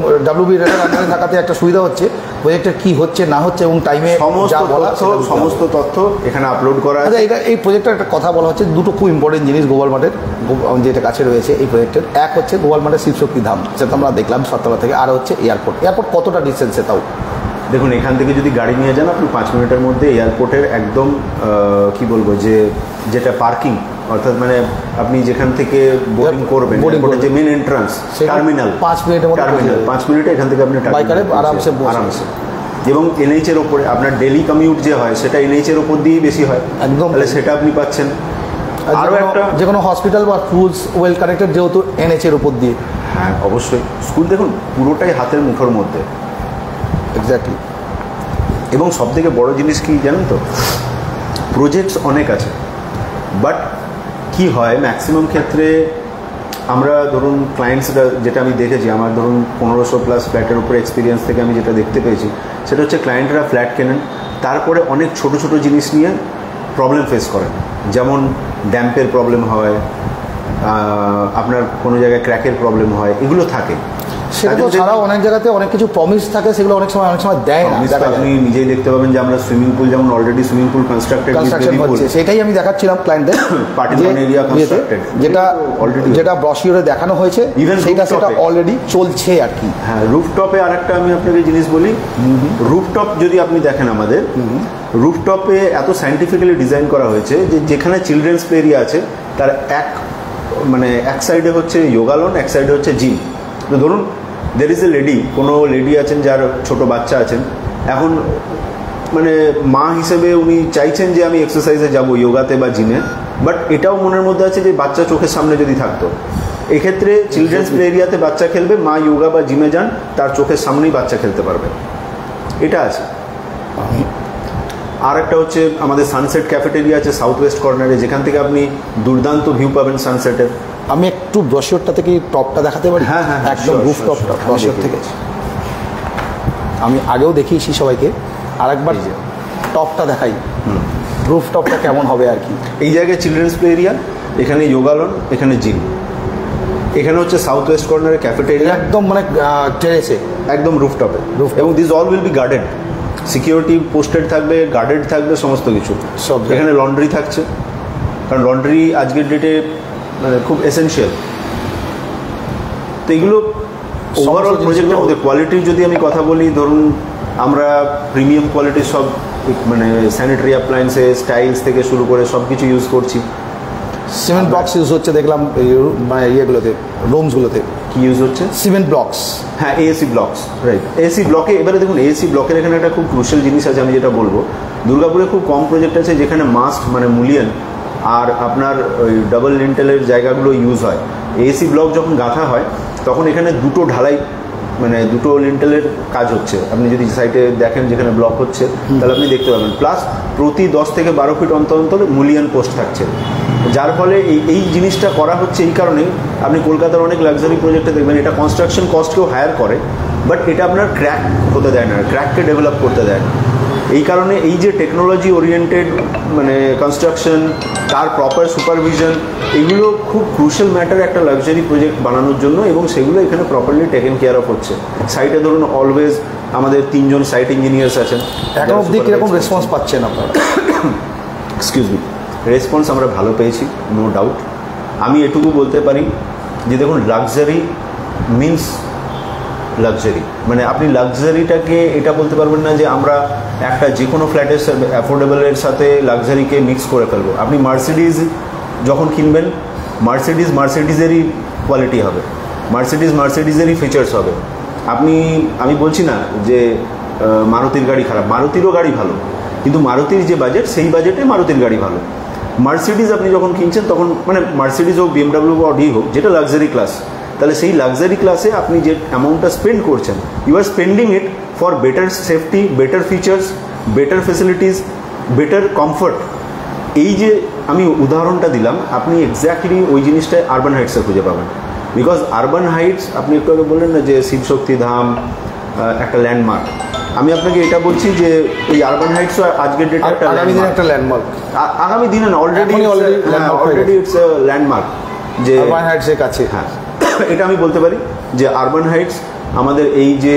WB রেরার আন্ডারে থাকাতে একটা সুবিধা হচ্ছে, প্রজেক্টের কি হচ্ছে না হচ্ছে এবং টাইমে সমস্ত তথ্য এখানে আপলোড করা আছে। এটা এই প্রজেক্টের একটা কথা বলা হচ্ছে, দুটো খুব ইম্পর্টেন্ট জিনিস গোপাল মাঠের যেটা কাছে রয়েছে এই প্রজেক্টের। এক হচ্ছে গোপাল মাঠের শিবশক্তি ধাম, সেটা আমরা দেখলাম সাততলা থেকে। আর হচ্ছে এয়ারপোর্ট কতটা ডিস্টেন্সে? তাও দেখুন, এখান থেকে যদি গাড়ি নিয়ে যান আপনি 5 মিনিটের মধ্যে এয়ারপোর্টের একদম কি বলবো, যেটা পার্কিং, অর্থাৎ মানে আপনি যেখান থেকে বোর্ডিং করবেন, যে মেন এন্ট্রান্স টার্মিনাল, 5 মিনিটের মধ্যে, 5 মিনিটে এখান থেকে আপনি বাইকারে আরামসে। এবং NH এর ওপরে আপনার ডেলি কমিউট যে হয় সেটা NH এর ওপর দিয়েই বেশি হয় একদম, তাহলে সেটা আপনি পাচ্ছেন। আরও একটা, যে কোনো হসপিটাল বা স্কুলস ওয়েল কানেক্টেড যেহেতু NH এর ওপর দিয়ে। হ্যাঁ, অবশ্যই। স্কুল দেখুন পুরোটাই হাতের মুখের মধ্যে। এক্স্যাক্টলি। এবং সবথেকে বড় জিনিস কি জানেন তো, প্রজেক্টস অনেক আছে, বাট কি হয় ম্যাক্সিমাম ক্ষেত্রে আমরা ধরুন ক্লায়েন্টসরা, যেটা আমি দেখেছি, আমার ধরুন 1500+ ফ্ল্যাটের উপরে এক্সপিরিয়েন্স থেকে আমি যেটা দেখতে পেয়েছি, সেটা হচ্ছে ক্লায়েন্টরা ফ্ল্যাট কেনেন, তারপরে অনেক ছোট ছোট জিনিস নিয়ে প্রবলেম ফেস করেন। যেমন ড্যাম্পের প্রবলেম হয়, আপনার কোনো জায়গায় ক্র্যাকের প্রবলেম হয়, এগুলো থাকে। সেটা তো ছাড়াও অনেক জায়গাতে অনেক কিছু প্রমিস থাকে, সেগুলো অনেক সময় দেয় না। আপনি নিজেই দেখতে পাবেন যে আমরা সুইমিং পুল, যেমন অলরেডি সুইমিং পুল কনস্ট্রাকশন হচ্ছে, সেটাই আমি দেখাচ্ছিলাম ক্লায়েন্টদের, যেটা ব্রশিওরে দেখানো হয়েছে, সেটা অলরেডি চলছে আর কি। হ্যাঁ, রুফটপে আরেকটা আমি আপনাকে জিনিস বলি, রুফটপ যদি আপনি দেখেন, আমাদের রুফটপে এত সায়েন্টিফিক্যালি ডিজাইন করা হয়েছে যে যেখানে চিলড্রেন্স প্লে এরিয়া আছে তার এক সাইডে হচ্ছে যোগালন, এক সাইডে হচ্ছে জিম। তো ধরুন দের ইজ এ লেডি, কোনো লেডি আছেন যার ছোট বাচ্চা আছেন, এখন মানে মা হিসেবে উনি চাইছেন যে আমি এক্সারসাইজে যাব, যোগাতে বা জিমে, বাট এটাও মনের মধ্যে আছে যে বাচ্চা চোখের সামনে যদি থাকতো, এক্ষেত্রে চিলড্রেন্স প্লে এরিয়াতে বাচ্চা খেলবে, মা যোগা বা জিমে যান, তার চোখের সামনেই বাচ্চা খেলতে পারবে, এটা আছে। আর একটা হচ্ছে আমাদের সানসেট ক্যাফেটেরিয়া আছে সাউথ ওয়েস্ট কর্নারে, যেখান থেকে আপনি দুর্দান্ত ভিউ পাবেন সানসেটের। আমি একটু ব্রশিওরটা থেকে টপটা দেখাতে পারি? হ্যাঁ হ্যাঁ, একদম রুফ টপটা ব্রশিওর থেকে আমি আগেও দেখিয়েছি সবাইকে, আরেকবার টপটা দেখাই, রুফ টপটা কেমন হবে আর কি। এই জায়গায় চিলড্রেন্স প্লে এরিয়া, এখানে যোগালন, এখানে জিম, এখানে হচ্ছে সাউথ ওয়েস্ট কর্নারে ক্যাফেটেরিয়া, একদম মানে টেরেসে, একদম রুফটপে। এবং this all will be guarded, security posted থাকবে, গার্ডেড থাকবে, সমস্ত কিছু সব। এখানে লন্ড্রি থাকছে, কারণ লন্ড্রি আজকের ডেটে মানে খুব এসেনশিয়াল। তো এগুলো ওভারঅল প্রজেক্টের মধ্যে কোয়ালিটির যদি আমি কথা বলি, ধরুন আমরা প্রিমিয়াম কোয়ালিটির সব মানে স্যানিটারি অ্যাপ্লায়েন্সেস, টাইলস থেকে শুরু করে সব কিছু ইউজ করছি। সিমেন্ট ব্লকস ইউজ হচ্ছে দেখলাম মানে ইয়েগুলোতে, রুমসগুলোতে কি ইউজ হচ্ছে? Cement blocks. হ্যাঁ, AAC ব্লকস, রাইট। AAC ব্লকে এবারে দেখুন, AAC ব্লকের এখানে একটা খুব ক্রুশিয়াল জিনিস আছে, আমি যেটা বলবো, দুর্গাপুরে খুব কম প্রজেক্ট আছে যেখানে মাস্ট মানে মুলিয়ান আর আপনার ওই ডাবল লিন্টেলের জায়গাগুলো ইউজ হয়। AAC ব্লক যখন গাঁথা হয় তখন এখানে দুটো ঢালাই মানে দুটো লিন্টেলের কাজ হচ্ছে। আপনি যদি সাইটে দেখেন যেখানে ব্লক হচ্ছে, তাহলে আপনি দেখতে পাবেন। প্লাস প্রতি 10 থেকে 12 ফিট অন্তর অন্তর মুলিয়ান পোস্ট থাকছে, যার ফলে এই জিনিসটা করা হচ্ছে। এই কারণেই আপনি কলকাতার অনেক লাক্সারি প্রজেক্টে দেখবেন এটা কনস্ট্রাকশন কস্টকেও হায়ার করে, বাট এটা আপনার ক্র্যাক হতে দেয় না, ক্র্যাককে ডেভেলপ করতে দেয় না। এই কারণে এই যে টেকনোলজি ওরিয়েন্টেড মানে কনস্ট্রাকশন, তার প্রপার সুপারভিশন, এগুলো খুব ক্রুশিয়াল ম্যাটার একটা লাক্সারি প্রজেক্ট বানানোর জন্য, এবং সেগুলো এখানে প্রপারলি টেকেন কেয়ার অফ হচ্ছে। সাইটে ধরুন অলওয়েজ আমাদের 3 জন সাইট ইঞ্জিনিয়ার্স আছেন। এখন অবধি কীরকম রেসপন্স পাচ্ছেন আপনারা? এক্সকিউজ মি, রেসপন্স আমরা ভালো পেয়েছি, নো ডাউট। আমি এটুকু বলতে পারি যে দেখুন, লাক্সারি মিনস লাক্সারি, মানে আপনি লাক্সারিটাকে এটা বলতে পারবেন না যে আমরা একটা যে কোনো ফ্ল্যাটের অ্যাফোর্ডেবলের সাথে লাক্সারিকে মিক্স করে ফেলবো। আপনি মার্সিডিজ যখন কিনবেন, মার্সিডিজেরই কোয়ালিটি হবে, মার্সিডিজেরই ফিচার্স হবে। আমি বলছি না যে মারুতির গাড়ি খারাপ, মারুতিরও গাড়ি ভালো, কিন্তু মারুতির যে বাজেট, সেই বাজেটে মারুতির গাড়ি ভালো। মার্সিডিজ আপনি যখন কিনছেন তখন, মানে মার্সিডিজ হোক, BMW বা অডি হোক, যেটা লাক্সারি ক্লাস, তাহলে সেই লাক্সারি ক্লাসে আপনি যে অ্যামাউন্টটা স্পেন্ড করছেন, you are spending it for better safety, better features, better facilities, better comfort. এই যে আমি উদাহরণটা দিলাম, আপনি এক্স্যাক্টলি ওই জিনিসটাই আরবান হাইটসে খুঁজে পাবেন। বিকজ আরবান হাইটস, আপনি একটু আগে বললেন না যে শিবশক্তি ধাম একটা ল্যান্ডমার্ক, আমি আপনাকে এটা বলছি যে এই আরবান হাইটস আজকের ডেটে একটা ল্যান্ডমার্ক, আগামী দিনে না, অলরেডি ইটস ল্যান্ডমার্ক যে আরবান হাইটসের কাছে। হ্যাঁ, এটা আমি বলতে পারি যে আরবান হাইটস আমাদের এই যে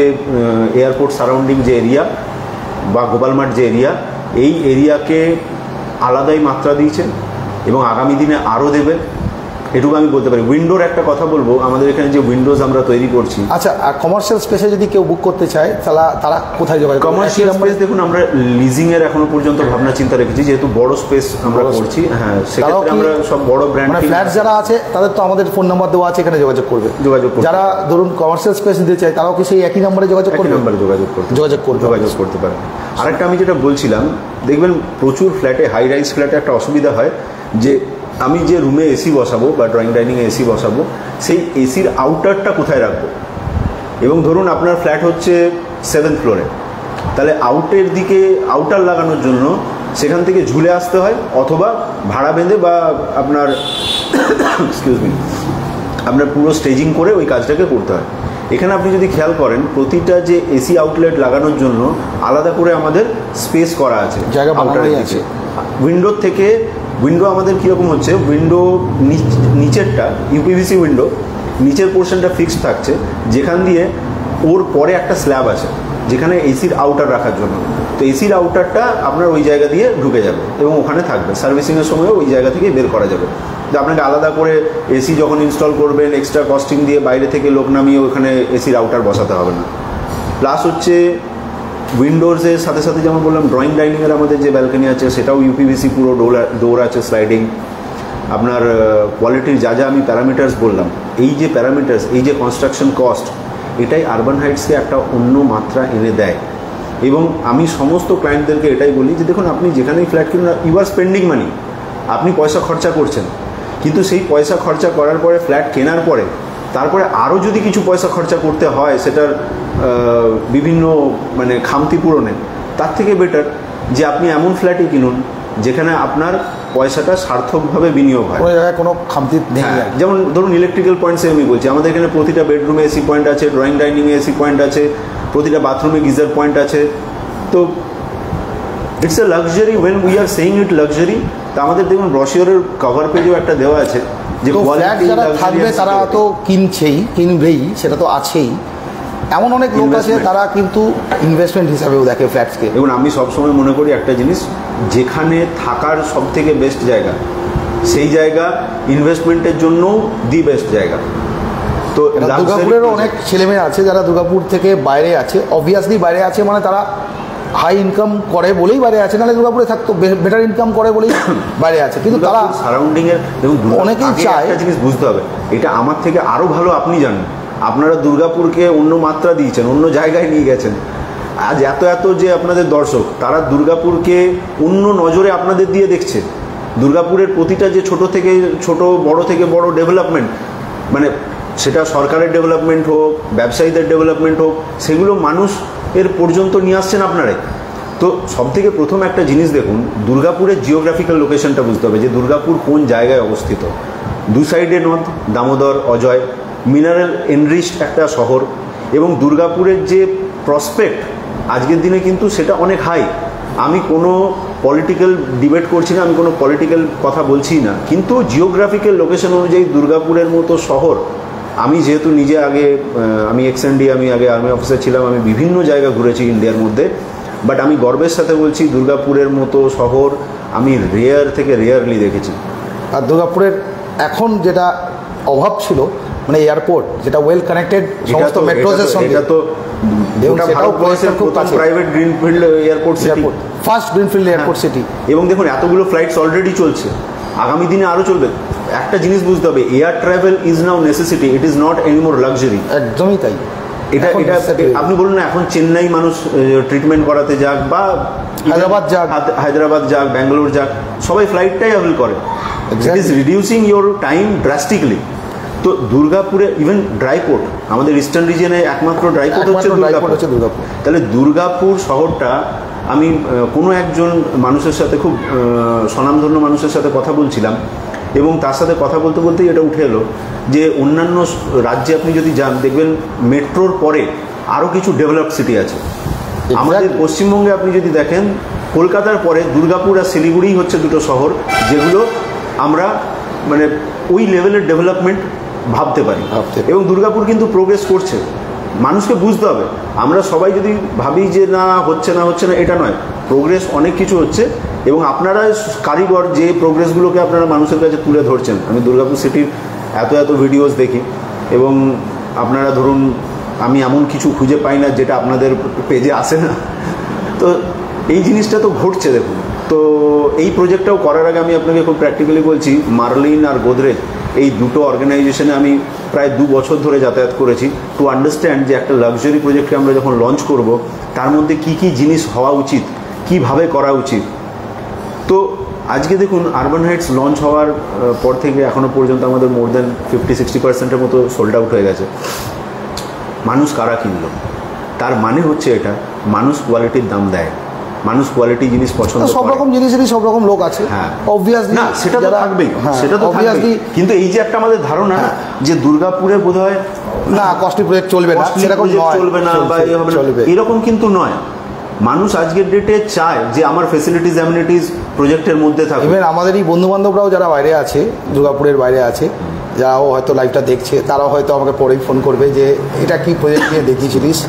এয়ারপোর্ট সারাউন্ডিং যে এরিয়া বা গোপালমার্ট যে এরিয়া, এই এরিয়াকে আলাদাই মাত্রা দিয়েছেন এবং আগামী দিনে আরও দেবে, এটুকু আমি বলতে পারি। উইন্ডোর একটা কথা বলবো, আমাদের এখানে যে উইন্ডোজ আমরা তৈরি করছি। আচ্ছা, আর কমার্শিয়াল স্পেসে যদি কেউ বুক করতে চায় তারা কোথায় যাবে? কমার্শিয়াল স্পেস দেখুন, আমরা লিজিংয়ের এখনো পর্যন্ত ভাবনা চিন্তা রেখেছি, যেহেতু বড় স্পেস আমরা করছি। হ্যাঁ, সেক্ষেত্রে আমরা সব বড় ব্র্যান্ড, মানে ফ্ল্যাট যারা আছে তাদের তো আমাদের ফোন নাম্বার দেওয়া আছে, এখানে যোগাযোগ করবে। যারা ধরুন কমার্শিয়াল স্পেস দিতে চায় তারাও কি সেই একই নম্বরে যোগাযোগ করবে? যোগাযোগ করতে পারে। আরেকটা আমি যেটা বলছিলাম, দেখবেন প্রচুর ফ্ল্যাটে, হাই রাইজ ফ্ল্যাটে একটা অসুবিধা হয় যে আমি যে রুমে এসি বসাবো বা ড্রয়িং ডাইনিংয়ে এসি বসাবো, সেই এসির আউটারটা কোথায় রাখবো। এবং ধরুন আপনার ফ্ল্যাট হচ্ছে 7th ফ্লোরে, তাহলে আউটের দিকে আউটার লাগানোর জন্য সেখান থেকে ঝুলে আসতে হয়, অথবা ভাড়া বেঁধে বা আপনার আপনার পুরো স্টেজিং করে ওই কাজটাকে করতে হয়। এখানে আপনি যদি খেয়াল করেন, প্রতিটা যে এসি আউটলেট লাগানোর জন্য আলাদা করে আমাদের স্পেস করা আছে, জায়গা বানানোই আছে। উইন্ডোর থেকে উইন্ডো আমাদের কীরকম হচ্ছে, উইন্ডো নিচেরটা ইউপিভিসি উইন্ডো, নিচের পোর্শনটা ফিক্সড থাকছে, যেখান দিয়ে ওর পরে একটা স্ল্যাব আছে যেখানে এসির আউটার রাখার জন্য। তো এসির আউটারটা আপনার ওই জায়গা দিয়ে ঢুকে যাবে এবং ওখানে থাকবে, সার্ভিসিংয়ের সময়ও ওই জায়গা থেকে বের করা যাবে। যে আপনাকে আলাদা করে এসি যখন ইনস্টল করবেন এক্সট্রা কস্টিং দিয়ে বাইরে থেকে লোক নামিয়ে ওখানে এসির আউটার বসাতে হবে না। প্লাস হচ্ছে উইন্ডোজের সাথে সাথে যেমন বললাম, ড্রয়িং ডাইনিংয়ের আমাদের যে ব্যালকনি আছে সেটাও ইউপিভিসি, পুরো ডোর আছে, স্লাইডিং। আপনার কোয়ালিটির যা যা আমি প্যারামিটার্স বললাম, এই যে প্যারামিটার্স, এই যে কনস্ট্রাকশন কস্ট, এটাই আরবান হাইটসকে একটা অন্য মাত্রা এনে দেয়। এবং আমি সমস্ত ক্লায়েন্টদেরকে এটাই বলি যে দেখুন, আপনি যেখানেই ফ্ল্যাট কিনুন, ইউ আর স্পেন্ডিং মানি, আপনি পয়সা খরচা করছেন, কিন্তু সেই পয়সা খরচা করার পরে, ফ্ল্যাট কেনার পরে, তারপরে আরও যদি কিছু পয়সা খরচা করতে হয় সেটার বিভিন্ন মানে খামতি পূরণে, তার থেকে বেটার যে আপনি এমন ফ্ল্যাটই কিনুন যেখানে আপনার পয়সাটা সার্থকভাবে বিনিয়োগ হয়, কোনো জায়গায় কোনো খামতি নেই। যেমন ধরুন ইলেকট্রিক্যাল পয়েন্টসে আমি বলছি, আমাদের এখানে প্রতিটা বেডরুমে এসি পয়েন্ট আছে, ড্রয়িং ডাইনিংয়ে এসি পয়েন্ট আছে, প্রতিটা বাথরুমে গিজার পয়েন্ট আছে। তো it's a luxury. When we are saying it luxury, তা আমাদের দেখুন ব্রশিওরের কভার পেজেও একটা দেওয়া আছে যে ফ্ল্যাট যারা থাকবে তারা তো কিনবেই, সেটা তো আছেই। এমন অনেক লোক আছে তারা কিন্তু ইনভেস্টমেন্ট হিসাবেও দেখে ফ্ল্যাটসকে। এবং আমি সবসময় মনে করি একটা জিনিস, যেখানে থাকার সব থেকে বেস্ট জায়গা, সেই জায়গা ইনভেস্টমেন্টের জন্য দি বেস্ট জায়গা। তো দুর্গাপুরেরও অনেক ছেলেমেয়ে আছে যারা দুর্গাপুর থেকে বাইরে আছে, অবভিয়াসলি বাইরে আছে, মানে তারা হাই ইনকাম করে বলেই বাইরে আছে, নাহলে দুর্গাপুরে থাকতো, বেটার ইনকাম করে বলেই বাইরে আছে। কিন্তু তারা সারাউন্ডিংয়ের, দেখুন অনেকেই চায়, একটা জিনিস বুঝতে হবে, এটা আমার থেকে আরও ভালো আপনি জানেন। আপনারা দুর্গাপুরকে অন্য মাত্রা দিয়েছেন, অন্য জায়গায় নিয়ে গেছেন। আজ এত যে আপনাদের দর্শক, তারা দুর্গাপুরকে অন্য নজরে আপনাদের দিয়ে দেখছে। দুর্গাপুরের প্রতিটা যে ছোট থেকে বড় ডেভেলপমেন্ট, মানে সেটা সরকারের ডেভেলপমেন্ট হোক, ব্যবসায়ীদের ডেভেলপমেন্ট হোক, সেগুলো মানুষ এর পর্যন্ত নিয়ে আসছেন আপনারাই। তো সবথেকে প্রথম একটা জিনিস দেখুন, দুর্গাপুরের জিওগ্রাফিক্যাল লোকেশনটা বুঝতে হবে যে দুর্গাপুর কোন জায়গায় অবস্থিত। দু সাইডে নদ, দামোদর, অজয়, মিনারেল এনরিচড একটা শহর, এবং দুর্গাপুরের যে প্রসপেক্ট আজকের দিনে কিন্তু সেটা অনেক হাই। আমি কোনো পলিটিক্যাল ডিবেট করছি না, আমি কোনো পলিটিক্যাল কথা বলছি না, কিন্তু জিওগ্রাফিক্যাল লোকেশন অনুযায়ী দুর্গাপুরের মতো শহর, আমি যেহেতু নিজে আমি এক্সএনডি, আমি আগে আর্মি অফিসার ছিলাম, আমি বিভিন্ন জায়গা ঘুরেছি ইন্ডিয়ার মধ্যে, বাট আমি গর্বের সাথে বলছি দুর্গাপুরের মতো শহর আমি রেয়ার থেকে রেয়ারলি দেখেছি। আর দুর্গাপুরের এখন যেটা অভাব ছিল, মানে এয়ারপোর্ট যেটা ওয়েল কানেক্টেড সমস্ত মেট্রোজের সঙ্গে, এটা তো private greenfield airport city, first greenfield airport city. এবং দেখুন এতগুলো ফ্লাইটস অলরেডি চলছে, আগামী দিনে আরও চলবে। একটা জিনিস বুঝতে হবে, air travel is now necessity, it is not anymore luxury. একদমই তাই। এটা এটা আপনি বলুন না, এখন চেন্নাই মানুষ ট্রিটমেন্ট করাতে যাক বা হায়দ্রাবাদ যাক, ব্যাঙ্গালোর যাক, সবাই ফ্লাইটটাই অ্যাভেল করে। It is reducing your time drastically. তো দুর্গাপুরে ইভেন ড্রাইপোর্ট, আমাদের ইস্টার্ন রিজিয়নে একমাত্র ড্রাইপোর্ট হচ্ছে দুর্গাপুর। তাহলে দুর্গাপুর শহরটা, আমি কোনো একজন মানুষের সাথে, খুব স্বনামধন্য মানুষের সাথে কথা বলছিলাম, এবং তার সাথে কথা বলতে বলতেই এটা উঠে এলো যে অন্যান্য রাজ্যে আপনি যদি যান, দেখবেন মেট্রোর পরে আরও কিছু ডেভেলপড সিটি আছে। আমাদের পশ্চিমবঙ্গে আপনি যদি দেখেন, কলকাতার পরে দুর্গাপুর আর শিলিগুড়ি হচ্ছে দুটো শহর যেগুলো আমরা মানে ওই লেভেলের ডেভেলপমেন্ট ভাবতে পারি। এবং দুর্গাপুর কিন্তু প্রোগ্রেস করছে, মানুষকে বুঝতে হবে। আমরা সবাই যদি ভাবি যে না হচ্ছে না হচ্ছে না, এটা নয়, প্রোগ্রেস অনেক কিছু হচ্ছে। এবং আপনারা কারিগর যে প্রোগ্রেসগুলোকে আপনারা মানুষের কাছে তুলে ধরছেন, আমি দুর্গাপুর সিটির এত এত ভিডিওস দেখি, এবং আপনারা ধরুন, আমি এমন কিছু খুঁজে পাই না যেটা আপনাদের পেজে আসে না। তো এই জিনিসটা তো ঘটছে দেখুন। তো এই প্রজেক্টটাও করার আগে আমি আপনাকে খুব প্র্যাকটিক্যালি বলছি, মার্লিন আর গোদরেজ এই দুটো অর্গানাইজেশনে আমি প্রায় 2 বছর ধরে যাতায়াত করেছি, টু আন্ডারস্ট্যান্ড যে একটা লাক্সারি প্রজেক্টকে আমরা যখন লঞ্চ করব, তার মধ্যে কি কি জিনিস হওয়া উচিত, কিভাবে করা উচিত। তো আজকে দেখুন, আরবান হাইটস লঞ্চ হওয়ার পর থেকে এখনও পর্যন্ত আমাদের মোর দ্যান 50-60% মতো সোল্ড আউট হয়ে গেছে। মানুষ কারা কিনলো? তার মানে হচ্ছে এটা, মানুষ কোয়ালিটির দাম দেয়, মানুষ কোয়ালিটি জিনিস পছন্দ করে। সব রকম জিনিসেরই সব রকম লোক আছে, হ্যাঁ অবভিয়াসলি। না, সেটা তো থাকবেই, সেটা তো থাকবেই। কিন্তু এই যে একটা আমাদের ধারণা যে দুর্গাপুরে বোধহয় না কস্টলি প্রজেক্ট চলবে না, সেরকম চলবে না বা এরকম কিন্তু নয়। মানুষ আজকের ডেটে চায় যে আমার ফেসিলিটিস অ্যামিনিটিস প্রজেক্টের মধ্যে থাকবে। ইভেন আমাদেরই বন্ধু বান্ধবরাও যারা বাইরে আছে, দুর্গাপুরের বাইরে আছে, যারাও হয়তো লাইভটা দেখছে, তারাও হয়তো আমাকে পরেই ফোন করবে যে এটা কি প্রজেক্ট নিয়ে দেখিয়েছিলিস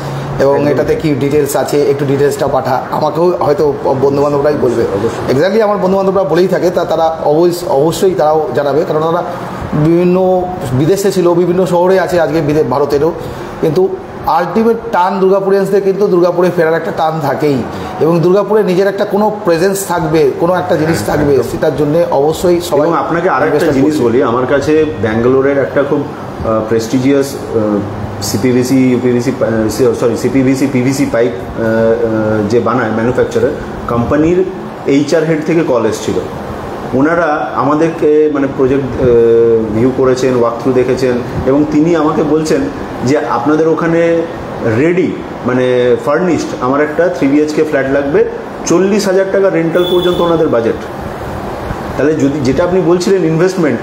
এবং এটাতে কি ডিটেলস আছে, একটু ডিটেলসটা পাঠা। আমাকেও হয়তো বন্ধুবান্ধবরাই বলবে, এক্স্যাক্টলি আমার বন্ধুবান্ধবরা বলেই থাকে, তারা অবশ্যই তারাও জানাবে, কারণ তারা বিভিন্ন বিদেশে ছিল, বিভিন্ন শহরে আছে আজকে ভারতেরও। কিন্তু আলটিমেট টান দুর্গাপুরিয়ান্সদের কিন্তু দুর্গাপুরে ফেরার একটা টান থাকেই, এবং দুর্গাপুরে নিজের একটা কোনো প্রেজেন্স থাকবে, কোনো একটা জিনিস থাকবে, সেটার জন্য অবশ্যই সবাই। এবং আপনাকে আরেকটা জিনিস বলি, আমার কাছে ব্যাঙ্গালোরের একটা খুব প্রেস্টিজিয়াস সিপিভিসি পিভিসি পাইপ যে বানায় ম্যানুফ্যাকচারার কোম্পানির HR হেড থেকে কল এসেছিল। ওনারা আমাদেরকে মানে প্রজেক্ট ভিউ করেছেন, ওয়াক থ্রু দেখেছেন, এবং তিনি আমাকে বলছেন যে আপনাদের ওখানে রেডি মানে ফার্নিশড আমার একটা 3 BHK ফ্ল্যাট লাগবে, 40,000 টাকা রেন্টাল পর্যন্ত ওনাদের বাজেট। তাহলে যদি যেটা আপনি বলছিলেন ইনভেস্টমেন্ট,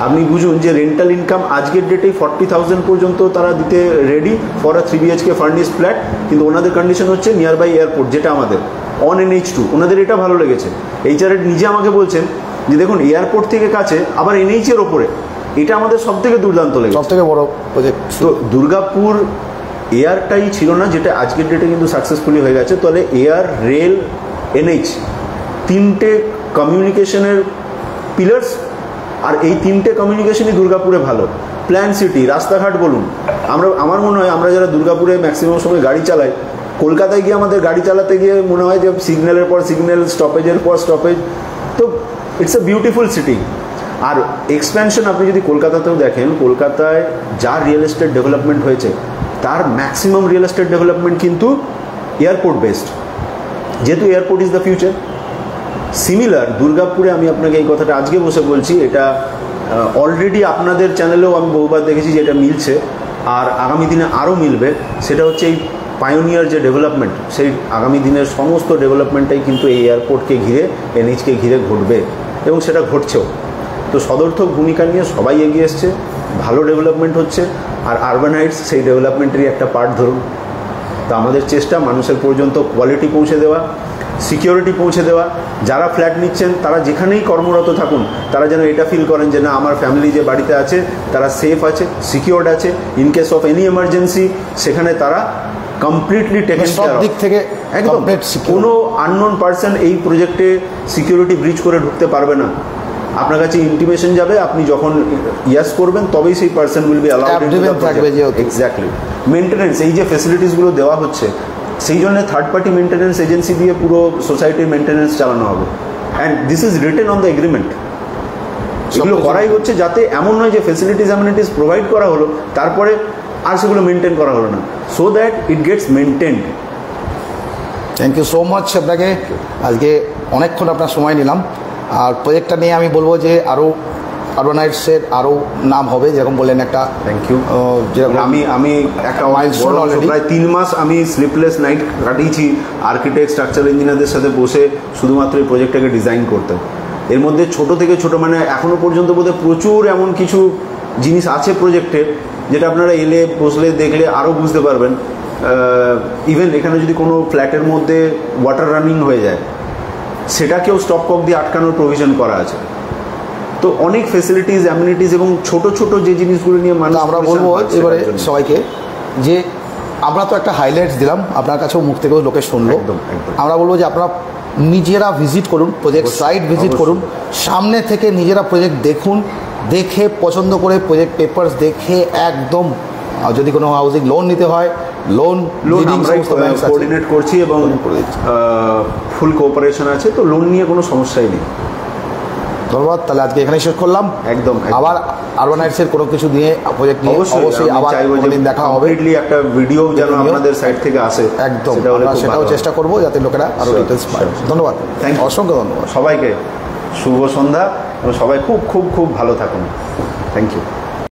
আপনি বুঝুন যে রেন্টাল ইনকাম আজকের ডেটেই 40,000 পর্যন্ত তারা দিতে ready for a 3 BHK furnished flat. কিন্তু ওনাদের কন্ডিশন হচ্ছে নিয়ার বাই এয়ারপোর্ট, যেটা আমাদের অন NH2। ওনাদের এটা ভালো লেগেছে। HR নিজে আমাকে বলছেন যে দেখুন এয়ারপোর্ট থেকে কাছে, আবার NH এর ওপরে, এটা আমাদের সব থেকে দুর্দান্ত লেগেছে, সব থেকে বড় প্রজেক্ট। তো দুর্গাপুর এয়ারটাই ছিল না, যেটা আজকের ডেটে কিন্তু সাকসেসফুলি হয়ে গেছে। তাহলে এয়ার, রেল, NH, 3টে কমিউনিকেশনের পিলার্স, আর এই 3টে কমিউনিকেশনই দুর্গাপুরে ভালো। প্ল্যান সিটি, রাস্তাঘাট বলুন, আমার মনে হয় আমরা যারা দুর্গাপুরে ম্যাক্সিমাম সময় গাড়ি চালাই, কলকাতায় গিয়ে আমাদের গাড়ি চালাতে গিয়ে মনে হয় যে সিগন্যালের পর সিগন্যাল, স্টপেজের পর স্টপেজ। তো ইটস এ বিউটিফুল সিটি। আর এক্সপ্যানশন আপনি যদি কলকাতাতেও দেখেন, কলকাতায় যা রিয়েল এস্টেট ডেভেলপমেন্ট হয়েছে, তার ম্যাক্সিমাম রিয়েল এস্টেট ডেভেলপমেন্ট কিন্তু এয়ারপোর্ট বেসড, যেহেতু airport is the future. Similar দুর্গাপুরে আমি আপনাকে এই কথাটা আজকে বসে বলছি, এটা অলরেডি আপনাদের চ্যানেলেও আমি বহুবার দেখেছি যে এটা মিলছে, আর আগামী দিনে আরও মিলবে। সেটা হচ্ছে এই পায়োনিয়ার যে ডেভেলপমেন্ট, সেই আগামী দিনের সমস্ত ডেভেলপমেন্টটাই কিন্তু এই এয়ারপোর্টকে ঘিরে, NH-কে ঘিরে ঘটবে, এবং সেটা ঘটছেও। তো সদর্থক ভূমিকা নিয়ে সবাই এগিয়ে এসছে, ভালো ডেভেলপমেন্ট হচ্ছে, আর আরবান হাইটস সেই ডেভেলপমেন্টেরই একটা পার্ট ধরুন। তো আমাদের চেষ্টা মানুষের পর্যন্ত কোয়ালিটি পৌঁছে দেওয়া, সিকিউরিটি পৌঁছে দেওয়া। যারা ফ্ল্যাট নিচ্ছেন তারা যেখানেই কর্মরত থাকুন, তারা যেন এটা ফিল করেন যে না, আমার ফ্যামিলি যে বাড়িতে আছে তারা সেফ আছে, সিকিউরড আছে। In case of any emergency সেখানে তারা কমপ্লিটলি টেকেন কেয়ার অফ। থেকে একদম কোনো আননোন পার্সন এই প্রজেক্টে সিকিউরিটি ব্রিচ করে ঢুকতে পারবে না। আপনার কাছে ইন্টিমেশন যাবে, আপনি যখন ইয়াস করবেন তবেই সেই person will be allowed. Exactly. Maintenance, এই যে ফেসিলিটিসগুলো দেওয়া হচ্ছে, সেই জন্য থার্ড পার্টি মেনটেন্যান্স এজেন্সি দিয়ে পুরো সোসাইটির মেনটেন্যান্স চালানো হবে, and this is written on the agreement. এগুলো করাই হচ্ছে যাতে এমন নয় যে ফেসিলিটিস অ্যামিনিটিস প্রোভাইড করা হলো, তারপরে আর সেগুলো মেনটেন করা হলো না, so that it gets maintained. Thank you so much আপনাকে, আজকে অনেকক্ষণ আপনার সময় নিলাম। আর প্রজেক্টটা নিয়ে আমি বলবো যে আরও আরবানাইটসের আরও নাম হবে, যেরকম বললেন একটা। Thank you. যেরকম আমি একটা মাইলস্টোন অলরেডি প্রায় 3 মাস আমি স্লিপলেস নাইট কাটিয়েছি আর্কিটেক্ট, স্ট্রাকচারাল ইঞ্জিনিয়ারদের সাথে বসে শুধুমাত্র এই প্রজেক্টটাকে ডিজাইন করতে। এর মধ্যে ছোট থেকে ছোট মানে এখনো পর্যন্ত বোধহয় প্রচুর এমন কিছু জিনিস আছে প্রজেক্টে, যেটা আপনারা এলে বসলে দেখলে আরও বুঝতে পারবেন। ইভেন এখানে যদি কোনো ফ্ল্যাটের মধ্যে ওয়াটার রানিং হয়ে যায়, সেটাকেও স্টপ কক দিয়ে আটকানোর প্রভিশন করা আছে। তো অনেক ফেসিলিটিস, অ্যামিনিটিস এবং ছোট ছোট যে জিনিসগুলো নিয়ে মানুষ, আমরা বলবো এবারে সবাইকে যে আমরা তো একটা হাইলাইটস দিলাম, আপনার কাছেও মুখ থেকেও লোকে শুনলো। আমরা বলবো যে আপনারা নিজেরা ভিজিট করুন, প্রজেক্ট সাইট ভিজিট করুন, সামনে থেকে নিজেরা প্রজেক্ট দেখুন, দেখে পছন্দ করে প্রজেক্ট পেপারস দেখে একদম, যদি কোনো হাউজিং লোন নিতে হয় লোন কোঅর্ডিনেট করছি এবং ফুল কোঅপারেশন আছে, তো লোন নিয়ে কোনো সমস্যাই নেই। ধন্যবাদ। তাহলে আজকে এখানে শেষ করলাম। একদম। আবার আরবানাইটসের কোনো কিছু নিয়ে প্রজেক্ট নিয়ে অবশ্যই আবার দেখা হবে, একটা ভিডিও যেন আপনাদের সাইড থেকে আসে। একদম, সেটাও চেষ্টা করবো যাতে লোকেরা আরও ডিটেলস পায়। ধন্যবাদ, অসংখ্য ধন্যবাদ সবাইকে। শুভ সন্ধ্যা এবং সবাই খুব খুব খুব ভালো থাকুন। Thank you.